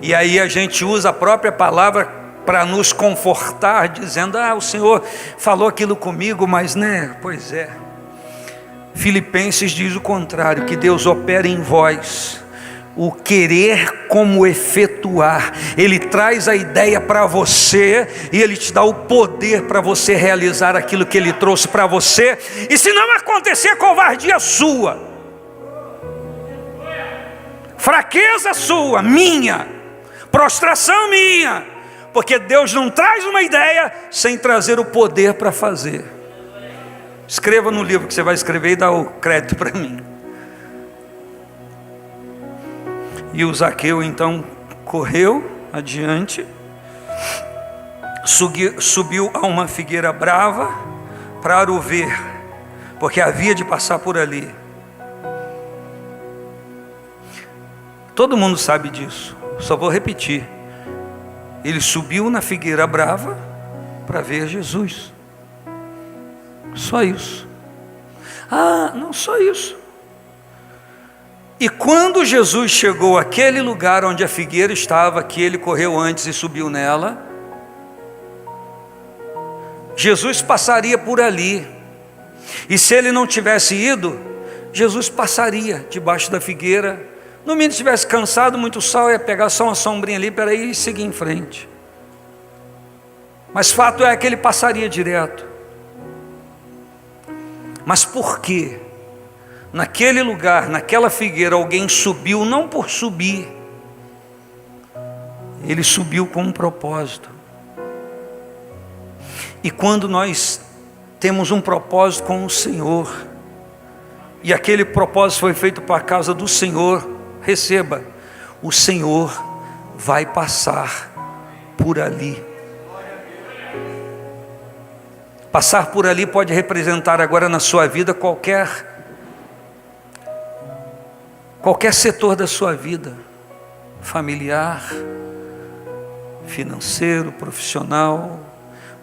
e aí a gente usa a própria palavra para nos confortar, dizendo, o Senhor falou aquilo comigo, mas pois é. Filipenses diz o contrário, que Deus opera em vós o querer como efetuar. Ele traz a ideia para você e Ele te dá o poder para você realizar aquilo que Ele trouxe para você. E se não acontecer, covardia sua, fraqueza sua, minha, prostração minha, porque Deus não traz uma ideia sem trazer o poder para fazer. Escreva no livro que você vai escrever e dá o crédito para mim. E o Zaqueu então correu adiante, subiu a uma figueira brava para o ver, porque havia de passar por ali. Todo mundo sabe disso, só vou repetir. Ele subiu na figueira brava para ver Jesus. Só isso. Ah, não só isso. E quando Jesus chegou àquele lugar onde a figueira estava, que ele correu antes e subiu nela, Jesus passaria por ali. E se ele não tivesse ido, Jesus passaria debaixo da figueira. No mínimo, estivesse cansado, muito sol, ia pegar só uma sombrinha ali para ir e seguir em frente. Mas fato é que ele passaria direto. Mas por quê? Naquele lugar, naquela figueira, alguém subiu não por subir. Ele subiu com um propósito. E quando nós temos um propósito com o Senhor, e aquele propósito foi feito para a causa do Senhor, receba, o Senhor vai passar por ali. Passar por ali pode representar agora na sua vida qualquer setor da sua vida, familiar, financeiro, profissional,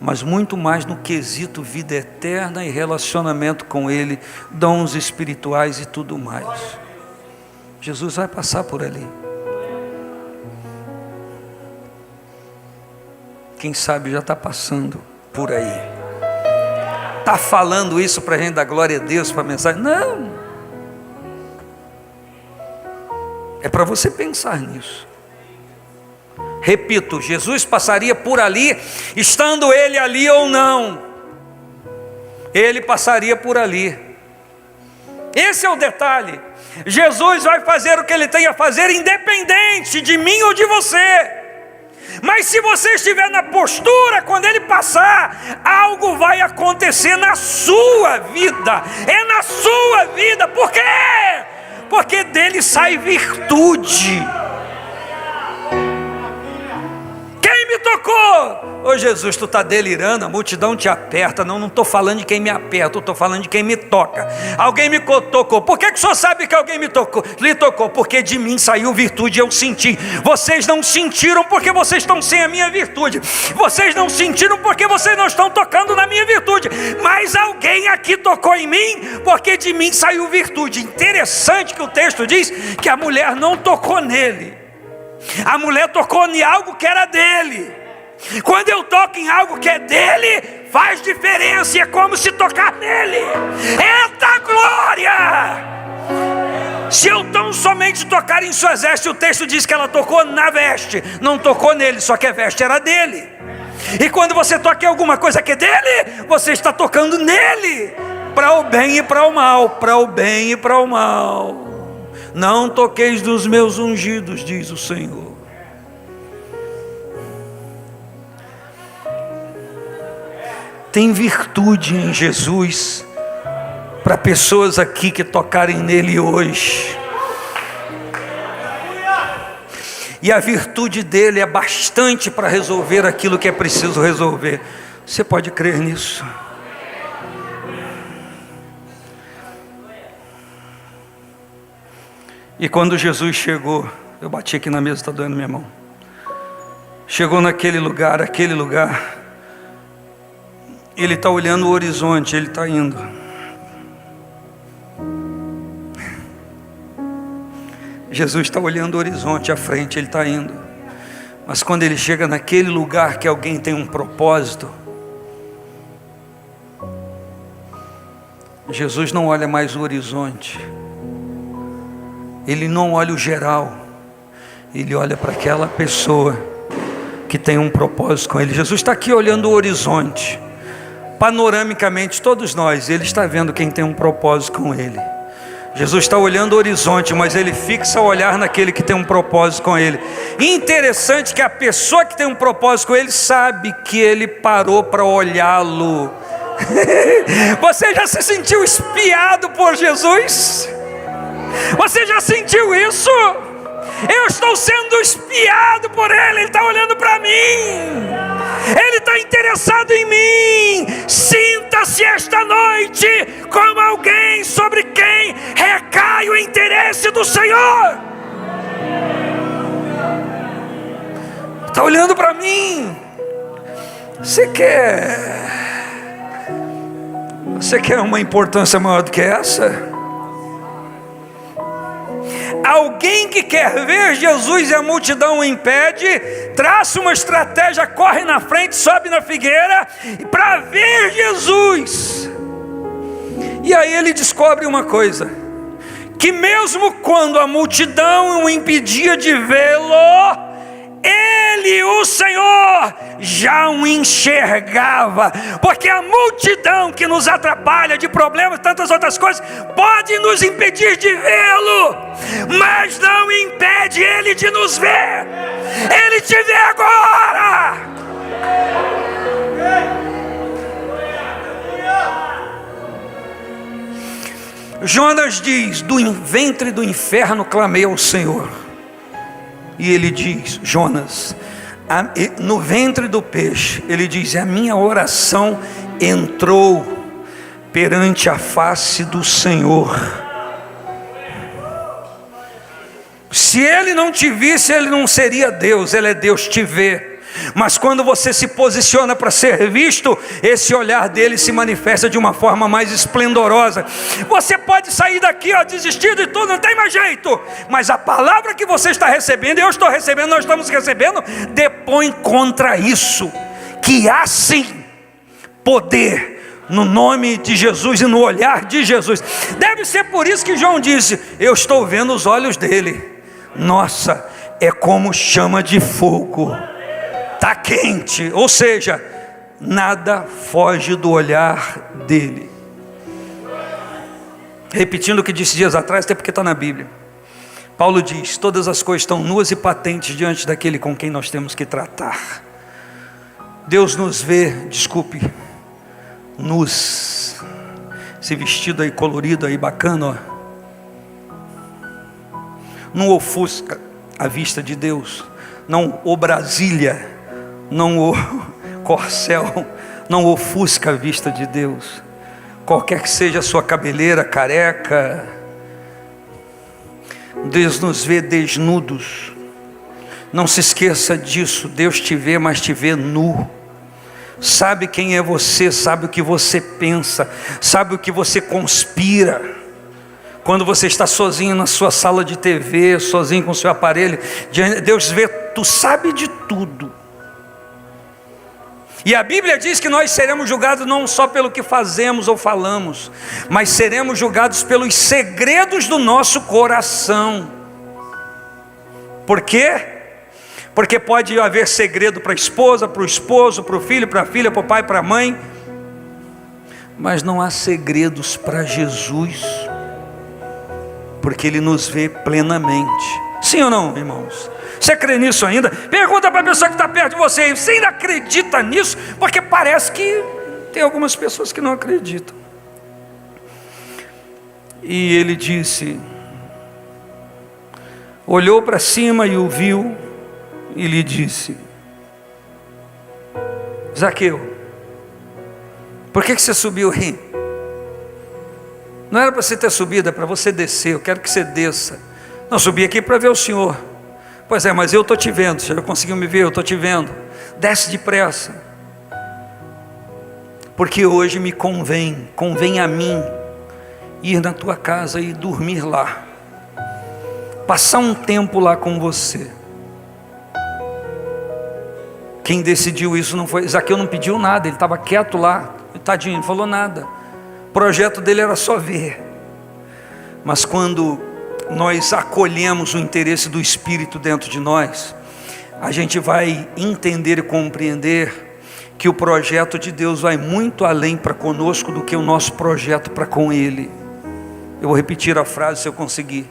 mas muito mais no quesito vida eterna e relacionamento com Ele, dons espirituais e tudo mais. Jesus vai passar por ali. Quem sabe já está passando por aí. Está falando isso para a gente dar glória a Deus, para a mensagem? Não. É para você pensar nisso. Repito, Jesus passaria por ali, estando ele ali ou não. Ele passaria por ali. Esse é o detalhe. Jesus vai fazer o que ele tem a fazer, independente de mim ou de você. Mas se você estiver na postura, quando ele passar, algo vai acontecer na sua vida. É na sua vida. Por quê? Porque dele sai virtude. Quem me tocou? Ô Jesus, tu está delirando, a multidão te aperta. Não estou falando de quem me aperta, eu estou falando de quem me toca. Alguém me tocou. Por que o senhor sabe que alguém lhe tocou? Porque de mim saiu virtude, eu senti. Vocês não sentiram porque vocês estão sem a minha virtude. Vocês não sentiram porque vocês não estão tocando na minha virtude. Mas alguém aqui tocou em mim porque de mim saiu virtude. Interessante que o texto diz que a mulher não tocou nele. A mulher tocou em algo que era dele. Quando eu toco em algo que é dele, faz diferença, e é como se tocar nele. Eita glória! Se eu tão somente tocar em suas vestes, o texto diz que ela tocou na veste, não tocou nele, só que a veste era dele. E quando você toca em alguma coisa que é dele, você está tocando nele, para o bem e para o mal, para o bem e para o mal. Não toqueis dos meus ungidos, diz o Senhor. Tem virtude em Jesus para pessoas aqui que tocarem nele hoje. E a virtude dele é bastante para resolver aquilo que é preciso resolver. Você pode crer nisso? E quando Jesus chegou, eu bati aqui na mesa, está doendo minha mão. Chegou naquele lugar, ele está olhando o horizonte, ele está indo. Jesus está olhando o horizonte à frente, ele está indo. Mas quando ele chega naquele lugar que alguém tem um propósito, Jesus não olha mais o horizonte. Ele não olha o geral. Ele olha para aquela pessoa que tem um propósito com Ele. Jesus está aqui olhando o horizonte, panoramicamente todos nós. Ele está vendo quem tem um propósito com Ele. Jesus está olhando o horizonte, mas Ele fixa o olhar naquele que tem um propósito com Ele. E interessante que a pessoa que tem um propósito com Ele sabe que Ele parou para olhá-lo. Você já se sentiu espiado por Jesus? Você já sentiu isso? Eu estou sendo espiado por Ele. Ele está olhando para mim. Ele está interessado em mim. Sinta-se esta noite como alguém sobre quem recai o interesse do Senhor. Está olhando para mim. Você quer uma importância maior do que essa? Alguém que quer ver Jesus e a multidão o impede, traça uma estratégia, corre na frente, sobe na figueira para ver Jesus. E aí ele descobre uma coisa, que mesmo quando a multidão o impedia de vê-lo, Ele, o Senhor, já o enxergava. Porque a multidão que nos atrapalha de problemas e tantas outras coisas pode nos impedir de vê-lo, mas não impede Ele de nos ver. Ele te vê agora. Jonas diz: do ventre do inferno clamei ao Senhor. E ele diz, Jonas, no ventre do peixe, ele diz: a minha oração entrou perante a face do Senhor. Se Ele não te visse, Ele não seria Deus. Ele é Deus, te vê. Mas quando você se posiciona para ser visto, esse olhar dele se manifesta de uma forma mais esplendorosa. Você pode sair daqui, desistido e tudo, não tem mais jeito, mas a palavra que você está recebendo, eu estou recebendo, nós estamos recebendo, depõe contra isso, que há sim poder no nome de Jesus e no olhar de Jesus. Deve ser por isso que João disse: eu estou vendo os olhos dele. Nossa, é como chama de fogo. Está quente, ou seja, nada foge do olhar dele. Repetindo o que disse dias atrás, até porque está na Bíblia. Paulo diz: todas as coisas estão nuas e patentes diante daquele com quem nós temos que tratar. Deus nos vê, nus. Esse vestido aí colorido aí, bacana, não ofusca a vista de Deus. Não o Brasília, não o corcel, não ofusca a vista de Deus. Qualquer que seja a sua cabeleira, careca, Deus nos vê desnudos. Não se esqueça disso. Deus te vê, mas te vê nu. Sabe quem é você, sabe o que você pensa, sabe o que você conspira. Quando você está sozinho na sua sala de TV, sozinho com o seu aparelho, Deus vê, tu sabe de tudo. E a Bíblia diz que nós seremos julgados não só pelo que fazemos ou falamos, mas seremos julgados pelos segredos do nosso coração. Por quê? Porque pode haver segredo para a esposa, para o esposo, para o filho, para a filha, para o pai, para a mãe, mas não há segredos para Jesus, porque Ele nos vê plenamente. Sim ou não, irmãos? Você crê nisso ainda? Pergunta para a pessoa que está perto de você: você ainda acredita nisso? Porque parece que tem algumas pessoas que não acreditam. E ele disse, olhou para cima e o viu, e lhe disse: Zaqueu, por que você subiu aí? Não era para você ter subido, é para você descer. Eu quero que você desça. Não, subi aqui para ver o Senhor. Pois é, mas eu estou te vendo. Você já conseguiu me ver? Eu estou te vendo. Desce depressa, porque hoje me convém a mim ir na tua casa e dormir lá, passar um tempo lá com você. Quem decidiu isso não foi Zaqueu, não pediu nada, ele estava quieto lá, tadinho, não falou nada. O projeto dele era só ver. Mas quando nós acolhemos o interesse do Espírito dentro de nós, a gente vai entender e compreender que o projeto de Deus vai muito além para conosco do que o nosso projeto para com Ele. Eu vou repetir a frase se eu conseguir.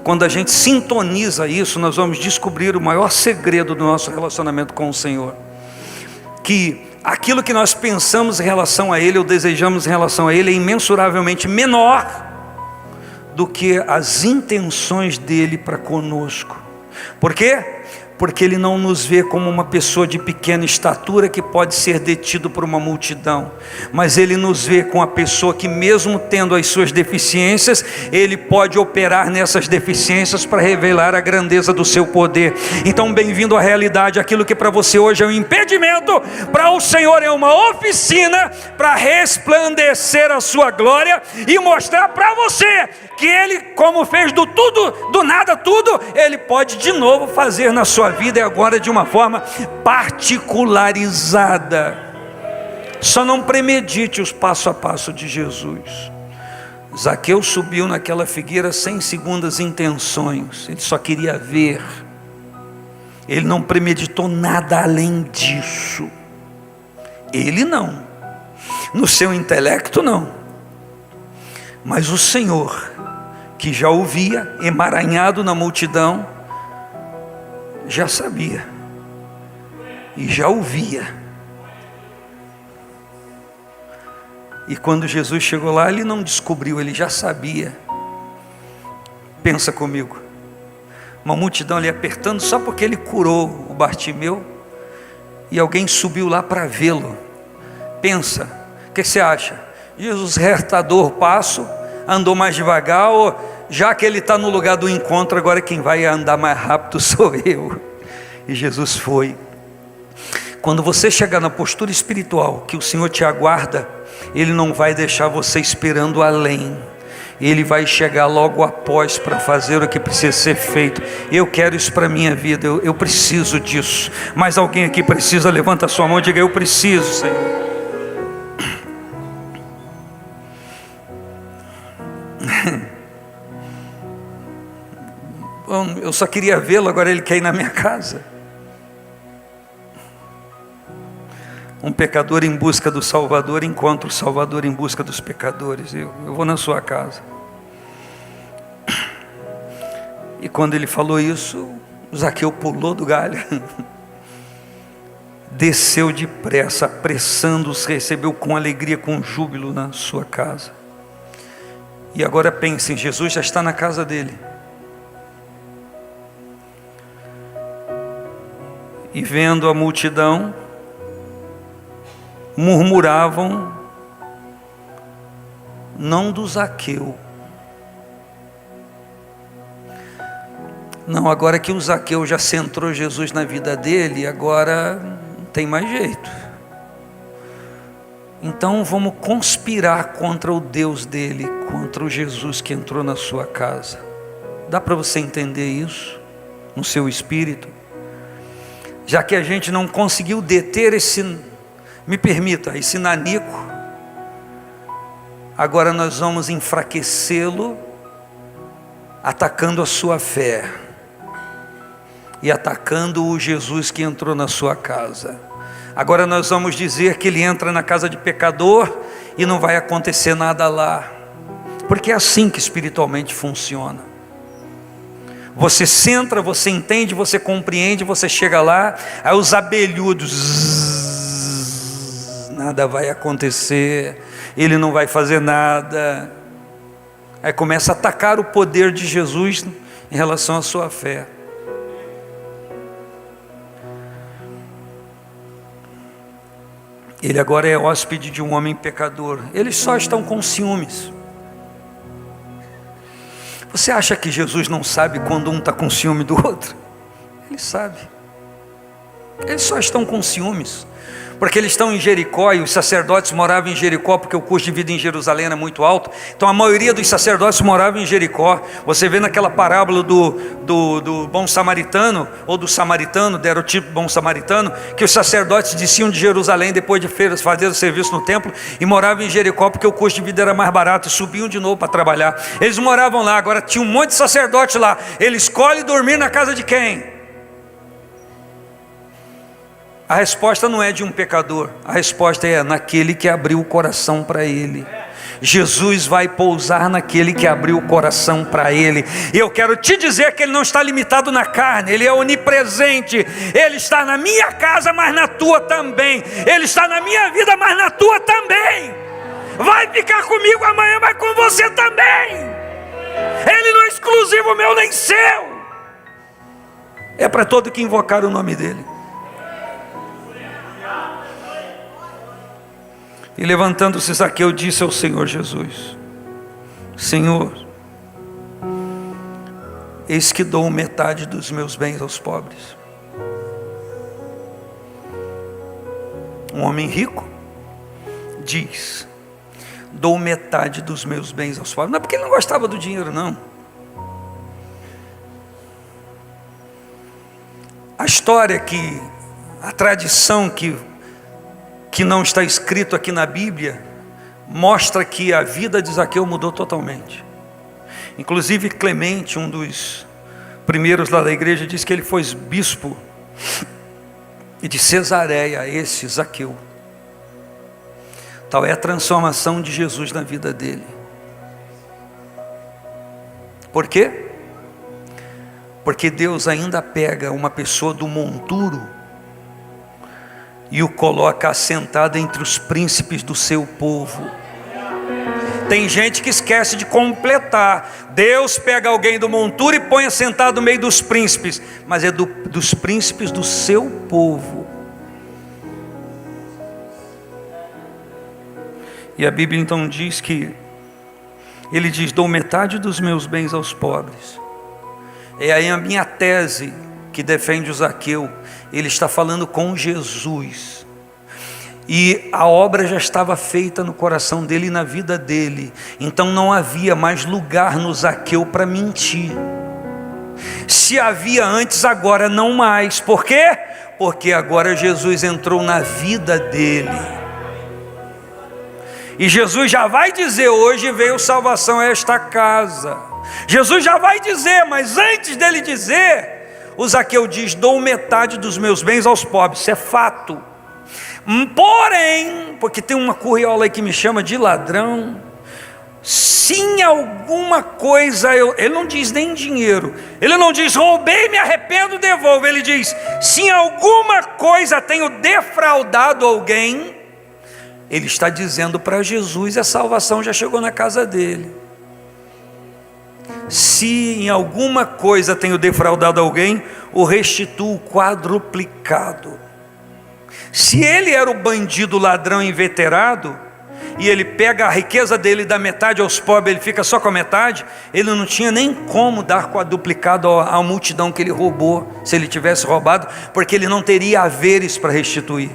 Quando a gente sintoniza isso, nós vamos descobrir o maior segredo do nosso relacionamento com o Senhor. Que aquilo que nós pensamos em relação a Ele, ou desejamos em relação a Ele, é imensuravelmente menor do que as intenções dEle para conosco. Por quê? Porque Ele não nos vê como uma pessoa de pequena estatura que pode ser detido por uma multidão, mas Ele nos vê com a pessoa que, mesmo tendo as suas deficiências, Ele pode operar nessas deficiências para revelar a grandeza do seu poder. Então, bem-vindo à realidade. Aquilo que para você hoje é um impedimento, para o Senhor é uma oficina para resplandecer a sua glória e mostrar para você que Ele, como fez do tudo, do nada tudo, Ele pode de novo fazer na sua vida, e agora de uma forma particularizada. Só não premedite os passo a passo de Jesus. Zaqueu subiu naquela figueira sem segundas intenções, ele só queria ver. Ele não premeditou nada além disso. Ele não, no seu intelecto não, mas o Senhor, que já o via emaranhado na multidão, já sabia e já ouvia. E quando Jesus chegou lá, ele não descobriu, ele já sabia. Pensa comigo, uma multidão ali apertando só porque ele curou o Bartimeu, e alguém subiu lá para vê-lo. Pensa, o que você acha? Jesus retardou o passo, andou mais devagar, ou já que ele está no lugar do encontro, agora quem vai andar mais rápido sou eu? E Jesus foi. Quando você chegar na postura espiritual que o Senhor te aguarda, Ele não vai deixar você esperando além. Ele vai chegar logo após para fazer o que precisa ser feito. Eu quero isso para a minha vida, eu preciso disso. Mas alguém aqui precisa? Levanta a sua mão e diga: eu preciso, Senhor. Bom, eu só queria vê-lo, agora ele quer ir na minha casa. Um pecador em busca do Salvador encontra o Salvador em busca dos pecadores. Eu vou na sua casa. E quando ele falou isso, Zaqueu pulou do galho, desceu depressa, apressando-os, recebeu com alegria, com júbilo na sua casa. E agora pensem, Jesus já está na casa dele. E vendo a multidão, murmuravam, não do Zaqueu. Não, agora que o Zaqueu já centrou Jesus na vida dele, agora não tem mais jeito. Então vamos conspirar contra o Deus dele, contra o Jesus que entrou na sua casa. Dá para você entender isso no seu espírito? Já que a gente não conseguiu deter esse, me permita, esse nanico, agora nós vamos enfraquecê-lo, atacando a sua fé e atacando o Jesus que entrou na sua casa. Agora nós vamos dizer que ele entra na casa de pecador e não vai acontecer nada lá, porque é assim que espiritualmente funciona. Você centra, você entende, você compreende, você chega lá, aí os abelhudos, nada vai acontecer, ele não vai fazer nada. Aí começa a atacar o poder de Jesus em relação à sua fé. Ele agora é hóspede de um homem pecador. Eles só estão com ciúmes. Você acha que Jesus não sabe quando um está com ciúme do outro? Ele sabe. Eles só estão com ciúmes, porque eles estão em Jericó e os sacerdotes moravam em Jericó, porque o custo de vida em Jerusalém era muito alto. Então a maioria dos sacerdotes moravam em Jericó. Você vê naquela parábola do bom samaritano, ou do samaritano, deram o tipo bom samaritano, que os sacerdotes desciam de Jerusalém depois de fazer o serviço no templo e moravam em Jericó, porque o custo de vida era mais barato, e subiam de novo para trabalhar. Eles moravam lá. Agora tinha um monte de sacerdote lá. Ele escolhe dormir na casa de quem? A resposta não é de um pecador, a resposta é naquele que abriu o coração para Ele. Jesus vai pousar naquele que abriu o coração para Ele. E eu quero te dizer que Ele não está limitado na carne, Ele é onipresente. Ele está na minha casa, mas na tua também. Ele está na minha vida, mas na tua também. Vai ficar comigo amanhã, mas com você também. Ele não é exclusivo meu nem seu. É para todo que invocar o nome dEle. E levantando-se Zaqueu, disse ao Senhor Jesus: Senhor, eis que dou metade dos meus bens aos pobres. Um homem rico diz: dou metade dos meus bens aos pobres. Não é porque ele não gostava do dinheiro, não. A história a tradição que não está escrito aqui na Bíblia, mostra que a vida de Zaqueu mudou totalmente. Inclusive Clemente, um dos primeiros lá da igreja, diz que ele foi bispo e de Cesareia, esse Zaqueu. Tal é a transformação de Jesus na vida dele. Por quê? Porque Deus ainda pega uma pessoa do monturo e o coloca assentado entre os príncipes do seu povo. Tem gente que esquece de completar. Deus pega alguém do monturo e põe assentado no meio dos príncipes, mas é dos príncipes do seu povo. E a Bíblia então diz que ele diz: dou metade dos meus bens aos pobres. É aí a minha tese que defende o Zaqueu. Ele está falando com Jesus, e a obra já estava feita no coração dele e na vida dele. Então não havia mais lugar no Zaqueu para mentir. Se havia antes, agora não mais. Por quê? Porque agora Jesus entrou na vida dele. E Jesus já vai dizer: hoje veio salvação a esta casa. Jesus já vai dizer, mas antes dele dizer, o Zaqueu diz: dou metade dos meus bens aos pobres. Isso é fato. Porém, porque tem uma curriola aí que me chama de ladrão, se em alguma coisa, ele não diz nem dinheiro, ele não diz roubei, me arrependo, devolvo. Ele diz: se em alguma coisa tenho defraudado alguém. Ele está dizendo para Jesus: a salvação já chegou na casa dele. Se em alguma coisa tenho defraudado alguém, o restituo quadruplicado. Se ele era o bandido, ladrão inveterado, e ele pega a riqueza dele e dá metade aos pobres, ele fica só com a metade, ele não tinha nem como dar quadruplicado à multidão que ele roubou, se ele tivesse roubado, porque ele não teria haveres para restituir.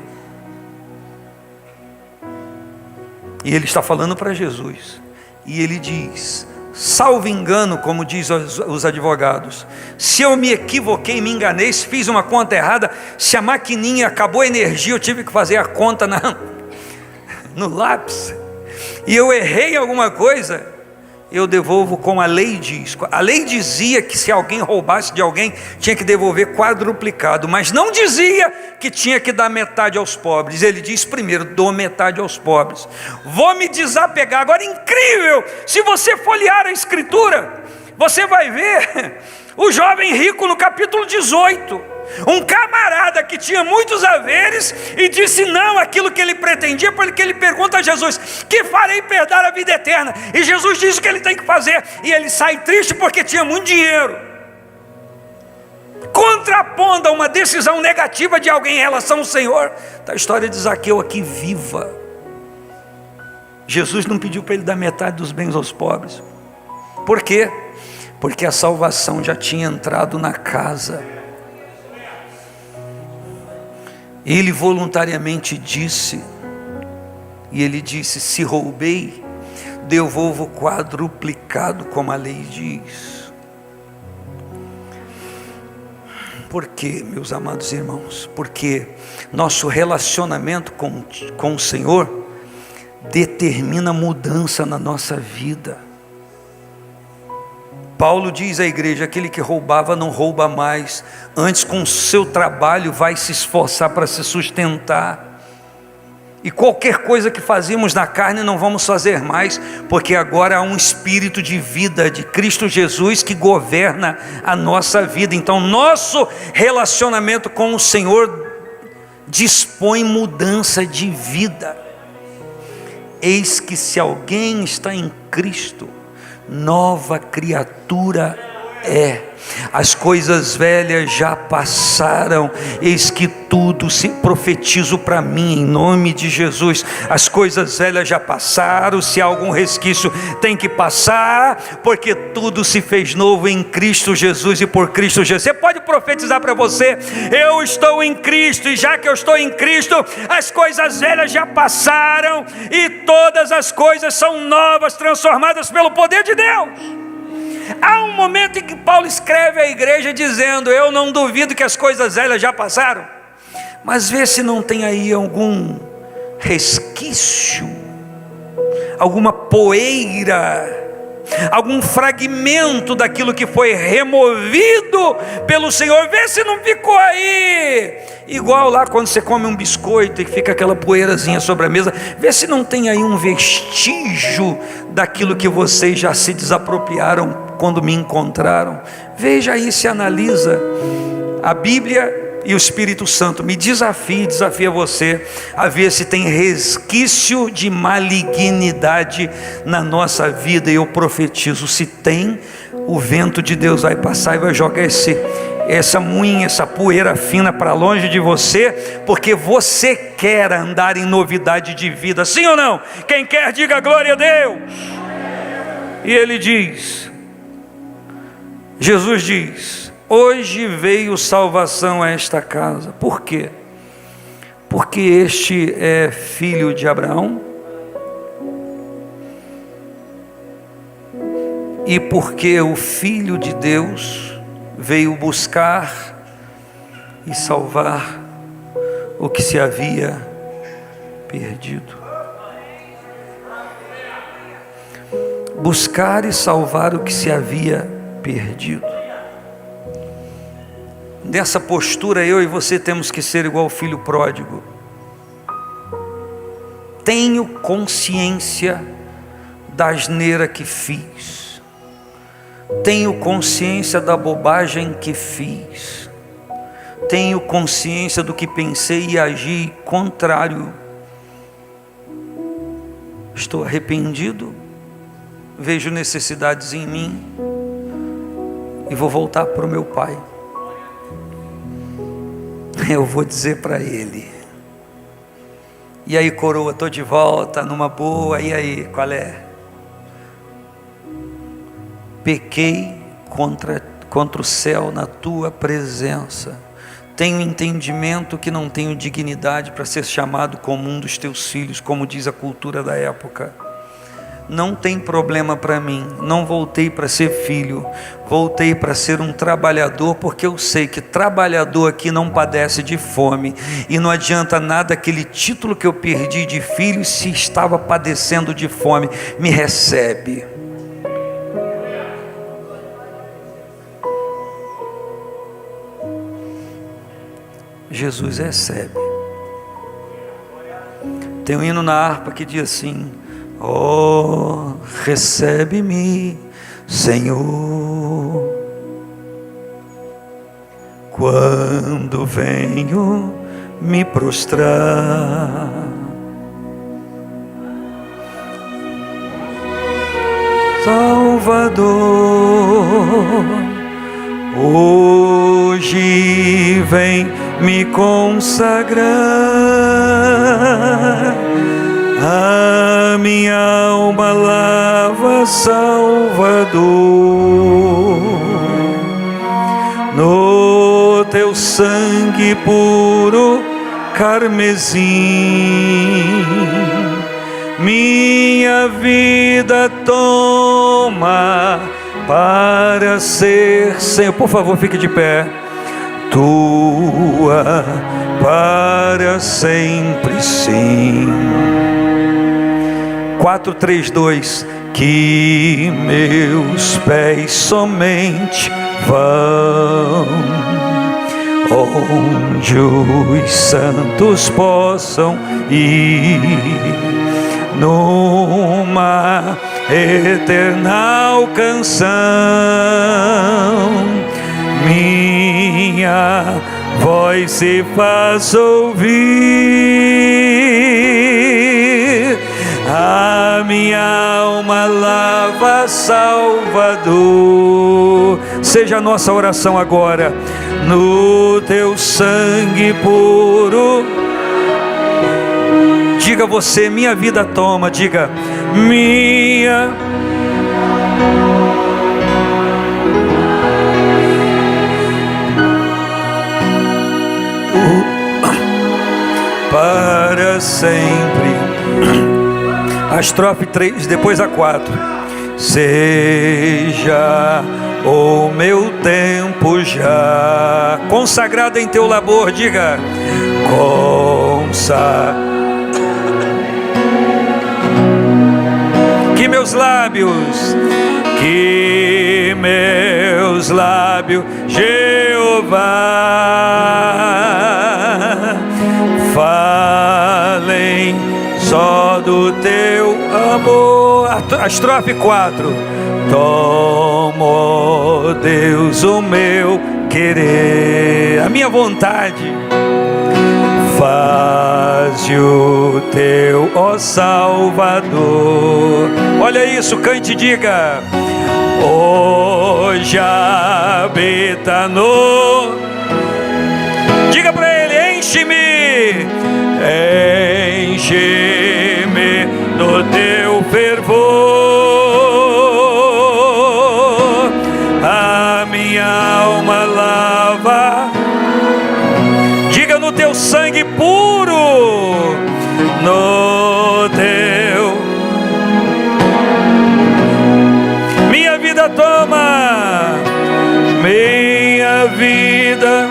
E ele está falando para Jesus, e ele diz: salvo engano, como diz os advogados, se eu me equivoquei, me enganei, se fiz uma conta errada, se a maquininha acabou a energia, eu tive que fazer a conta no lápis, e eu errei alguma coisa, eu devolvo como a lei diz. A lei dizia que se alguém roubasse de alguém, tinha que devolver quadruplicado, mas não dizia que tinha que dar metade aos pobres. Ele diz primeiro: dou metade aos pobres, vou me desapegar. Agora, incrível, se você folhear a escritura, você vai ver o jovem rico no capítulo 18, um camarada que tinha muitos haveres e disse não àquilo que ele pretendia, porque ele pergunta a Jesus: que farei para herdar a vida eterna? E Jesus diz o que ele tem que fazer, e ele sai triste porque tinha muito dinheiro, contrapondo a uma decisão negativa de alguém em relação ao Senhor. Está a história de Zaqueu aqui viva. Jesus não pediu para ele dar metade dos bens aos pobres. Por quê? Porque a salvação já tinha entrado na casa. Ele voluntariamente disse, e ele disse: se roubei, devolvo quadruplicado, como a lei diz. Por quê, meus amados irmãos? Porque nosso relacionamento com o Senhor determina mudança na nossa vida. Paulo diz à igreja: aquele que roubava não rouba mais, antes com o seu trabalho vai se esforçar para se sustentar. E qualquer coisa que fazíamos na carne não vamos fazer mais, porque agora há um espírito de vida de Cristo Jesus que governa a nossa vida. Então nosso relacionamento com o Senhor dispõe mudança de vida. Eis que se alguém está em Cristo, nova criatura é. As coisas velhas já passaram, eis que tudo se profetizo para mim, em nome de Jesus. As coisas velhas já passaram, se há algum resquício tem que passar, porque tudo se fez novo em Cristo Jesus e por Cristo Jesus. Você pode profetizar para você: eu estou em Cristo, e já que eu estou em Cristo, as coisas velhas já passaram, e todas as coisas são novas, transformadas pelo poder de Deus. Há um momento em que Paulo escreve à igreja dizendo: eu não duvido que as coisas velhas já passaram, mas vê se não tem aí algum resquício, alguma poeira, algum fragmento daquilo que foi removido pelo Senhor. Vê se não ficou aí, igual lá quando você come um biscoito e fica aquela poeirazinha sobre a mesa. Vê se não tem aí um vestígio daquilo que vocês já se desapropriaram quando me encontraram. Veja aí, se analisa. A Bíblia e o Espírito Santo me desafia você a ver se tem resquício de malignidade na nossa vida. E eu profetizo: se tem, o vento de Deus vai passar e vai jogar essa moinha, essa poeira fina para longe de você, porque você quer andar em novidade de vida. Sim ou não? Quem quer, diga glória a Deus. E ele diz, Jesus diz: hoje veio salvação a esta casa. Por quê? Porque este é filho de Abraão, e porque o Filho de Deus veio buscar e salvar o que se havia perdido. Buscar e salvar o que se havia perdido. Nessa postura, eu e você temos que ser igual ao filho pródigo. Tenho consciência da asneira que fiz, tenho consciência da bobagem que fiz, tenho consciência do que pensei e agi contrário. Estou arrependido, vejo necessidades em mim e vou voltar para o meu pai. Eu vou dizer para ele: e aí, coroa, estou de volta, numa boa, e aí, qual é? Pequei contra o céu na tua presença, tenho entendimento que não tenho dignidade para ser chamado como um dos teus filhos, como diz a cultura da época. Não tem problema para mim, não voltei para ser filho, voltei para ser um trabalhador, porque eu sei que trabalhador aqui não padece de fome, e não adianta nada aquele título que eu perdi de filho. Se estava padecendo de fome, me recebe. Jesus recebe. Tem um hino na harpa que diz assim: oh, recebe-me, Senhor, quando venho me prostrar. Salvador, hoje vem me consagrar. A minha alma lava, Salvador, no teu sangue puro carmesim. Minha vida toma para ser Senhor. Por favor, fique de pé. Tua para sempre, sim. 4, 3, 2. Que meus pés somente vão onde os santos possam ir, numa eterna canção. Minha voz se faz ouvir, a minha alma lava, Salvador. Seja a nossa oração agora. No teu sangue puro. Diga você, minha vida toma. Diga, minha. Para sempre. A estrofe 3, depois a 4. Seja o meu tempo já consagrado em teu labor. Diga, que meus lábios, Jeová, falem só do teu amor. A estrofe 4. Toma, Deus, o meu querer, a minha vontade, faz o teu, ó Salvador. Olha isso, cante e diga, hoje habita no. Diga para ele, enche-me no teu fervor, a minha alma lava. Diga, no teu sangue puro, no teu. Minha vida toma, minha vida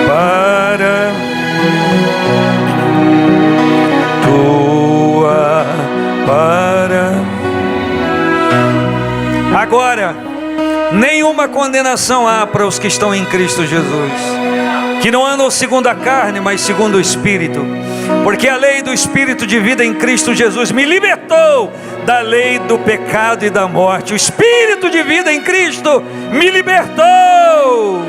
para tua, para. Agora, nenhuma condenação há para os que estão em Cristo Jesus, que não andam segundo a carne, mas segundo o Espírito, porque a lei do Espírito de vida em Cristo Jesus me libertou da lei do pecado e da morte. O Espírito de vida em Cristo me libertou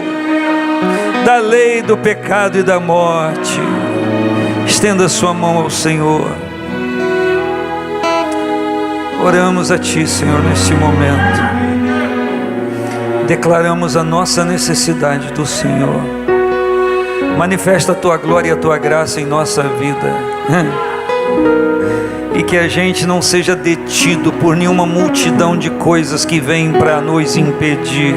da lei do pecado e da morte. Estenda sua mão ao Senhor. Oramos a Ti, Senhor, neste momento. Declaramos a nossa necessidade do Senhor. Manifesta a Tua glória e a Tua graça em nossa vida. E que a gente não seja detido por nenhuma multidão de coisas que vêm para nos impedir,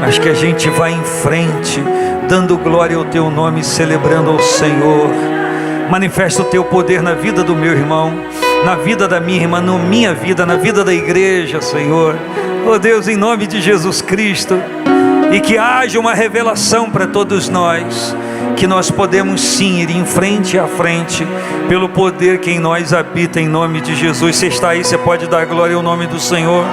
mas que a gente vá em frente, dando glória ao Teu nome, celebrando ao Senhor. Manifesta o Teu poder na vida do meu irmão, na vida da minha irmã, na minha vida, na vida da igreja, Senhor. Oh Deus, em nome de Jesus Cristo, e que haja uma revelação para todos nós, que nós podemos sim ir em frente a frente, pelo poder que em nós habita, em nome de Jesus. Você está aí, você pode dar glória ao nome do Senhor.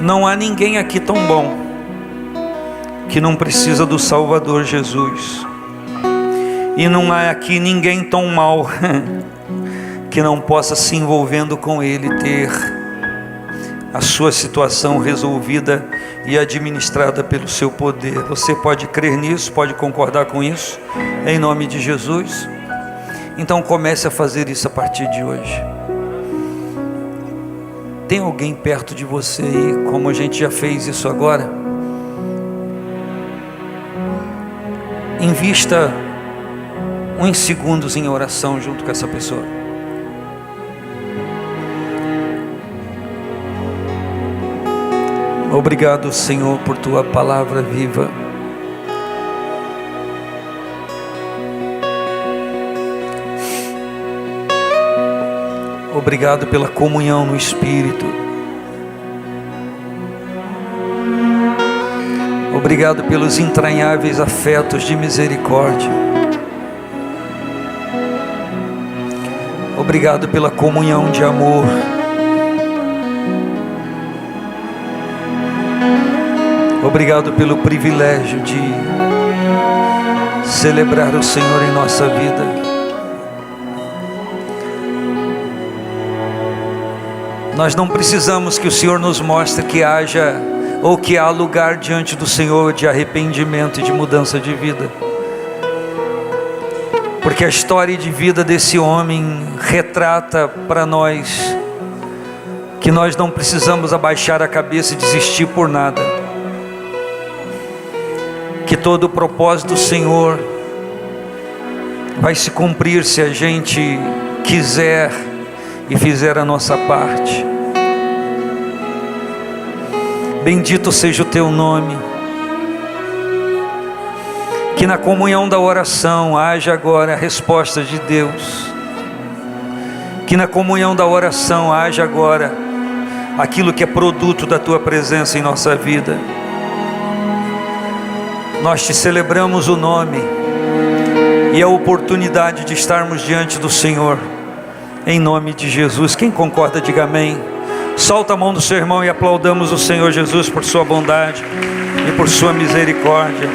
Não há ninguém aqui tão bom que não precisa do Salvador Jesus, e não há aqui ninguém tão mau que não possa se envolvendo com Ele ter a sua situação resolvida e administrada pelo seu poder. Você pode crer nisso, pode concordar com isso, em nome de Jesus? Então comece a fazer isso a partir de hoje. Tem alguém perto de você aí, como a gente já fez isso agora? Invista uns segundos em oração junto com essa pessoa. Obrigado, Senhor, por Tua palavra viva. Obrigado pela comunhão no Espírito. Obrigado pelos entranháveis afetos de misericórdia. Obrigado pela comunhão de amor. Obrigado pelo privilégio de celebrar o Senhor em nossa vida. Nós não precisamos que o Senhor nos mostre que haja ou que há lugar diante do Senhor de arrependimento e de mudança de vida, porque a história de vida desse homem retrata para nós que nós não precisamos abaixar a cabeça e desistir por nada, que todo o propósito do Senhor vai se cumprir se a gente quiser e fizer a nossa parte. Bendito seja o teu nome. Que na comunhão da oração haja agora a resposta de Deus. Que na comunhão da oração haja agora aquilo que é produto da tua presença em nossa vida. Nós te celebramos o nome e a oportunidade de estarmos diante do Senhor, em nome de Jesus. Quem concorda, diga amém. Solta a mão do seu irmão e aplaudamos o Senhor Jesus por sua bondade e por sua misericórdia.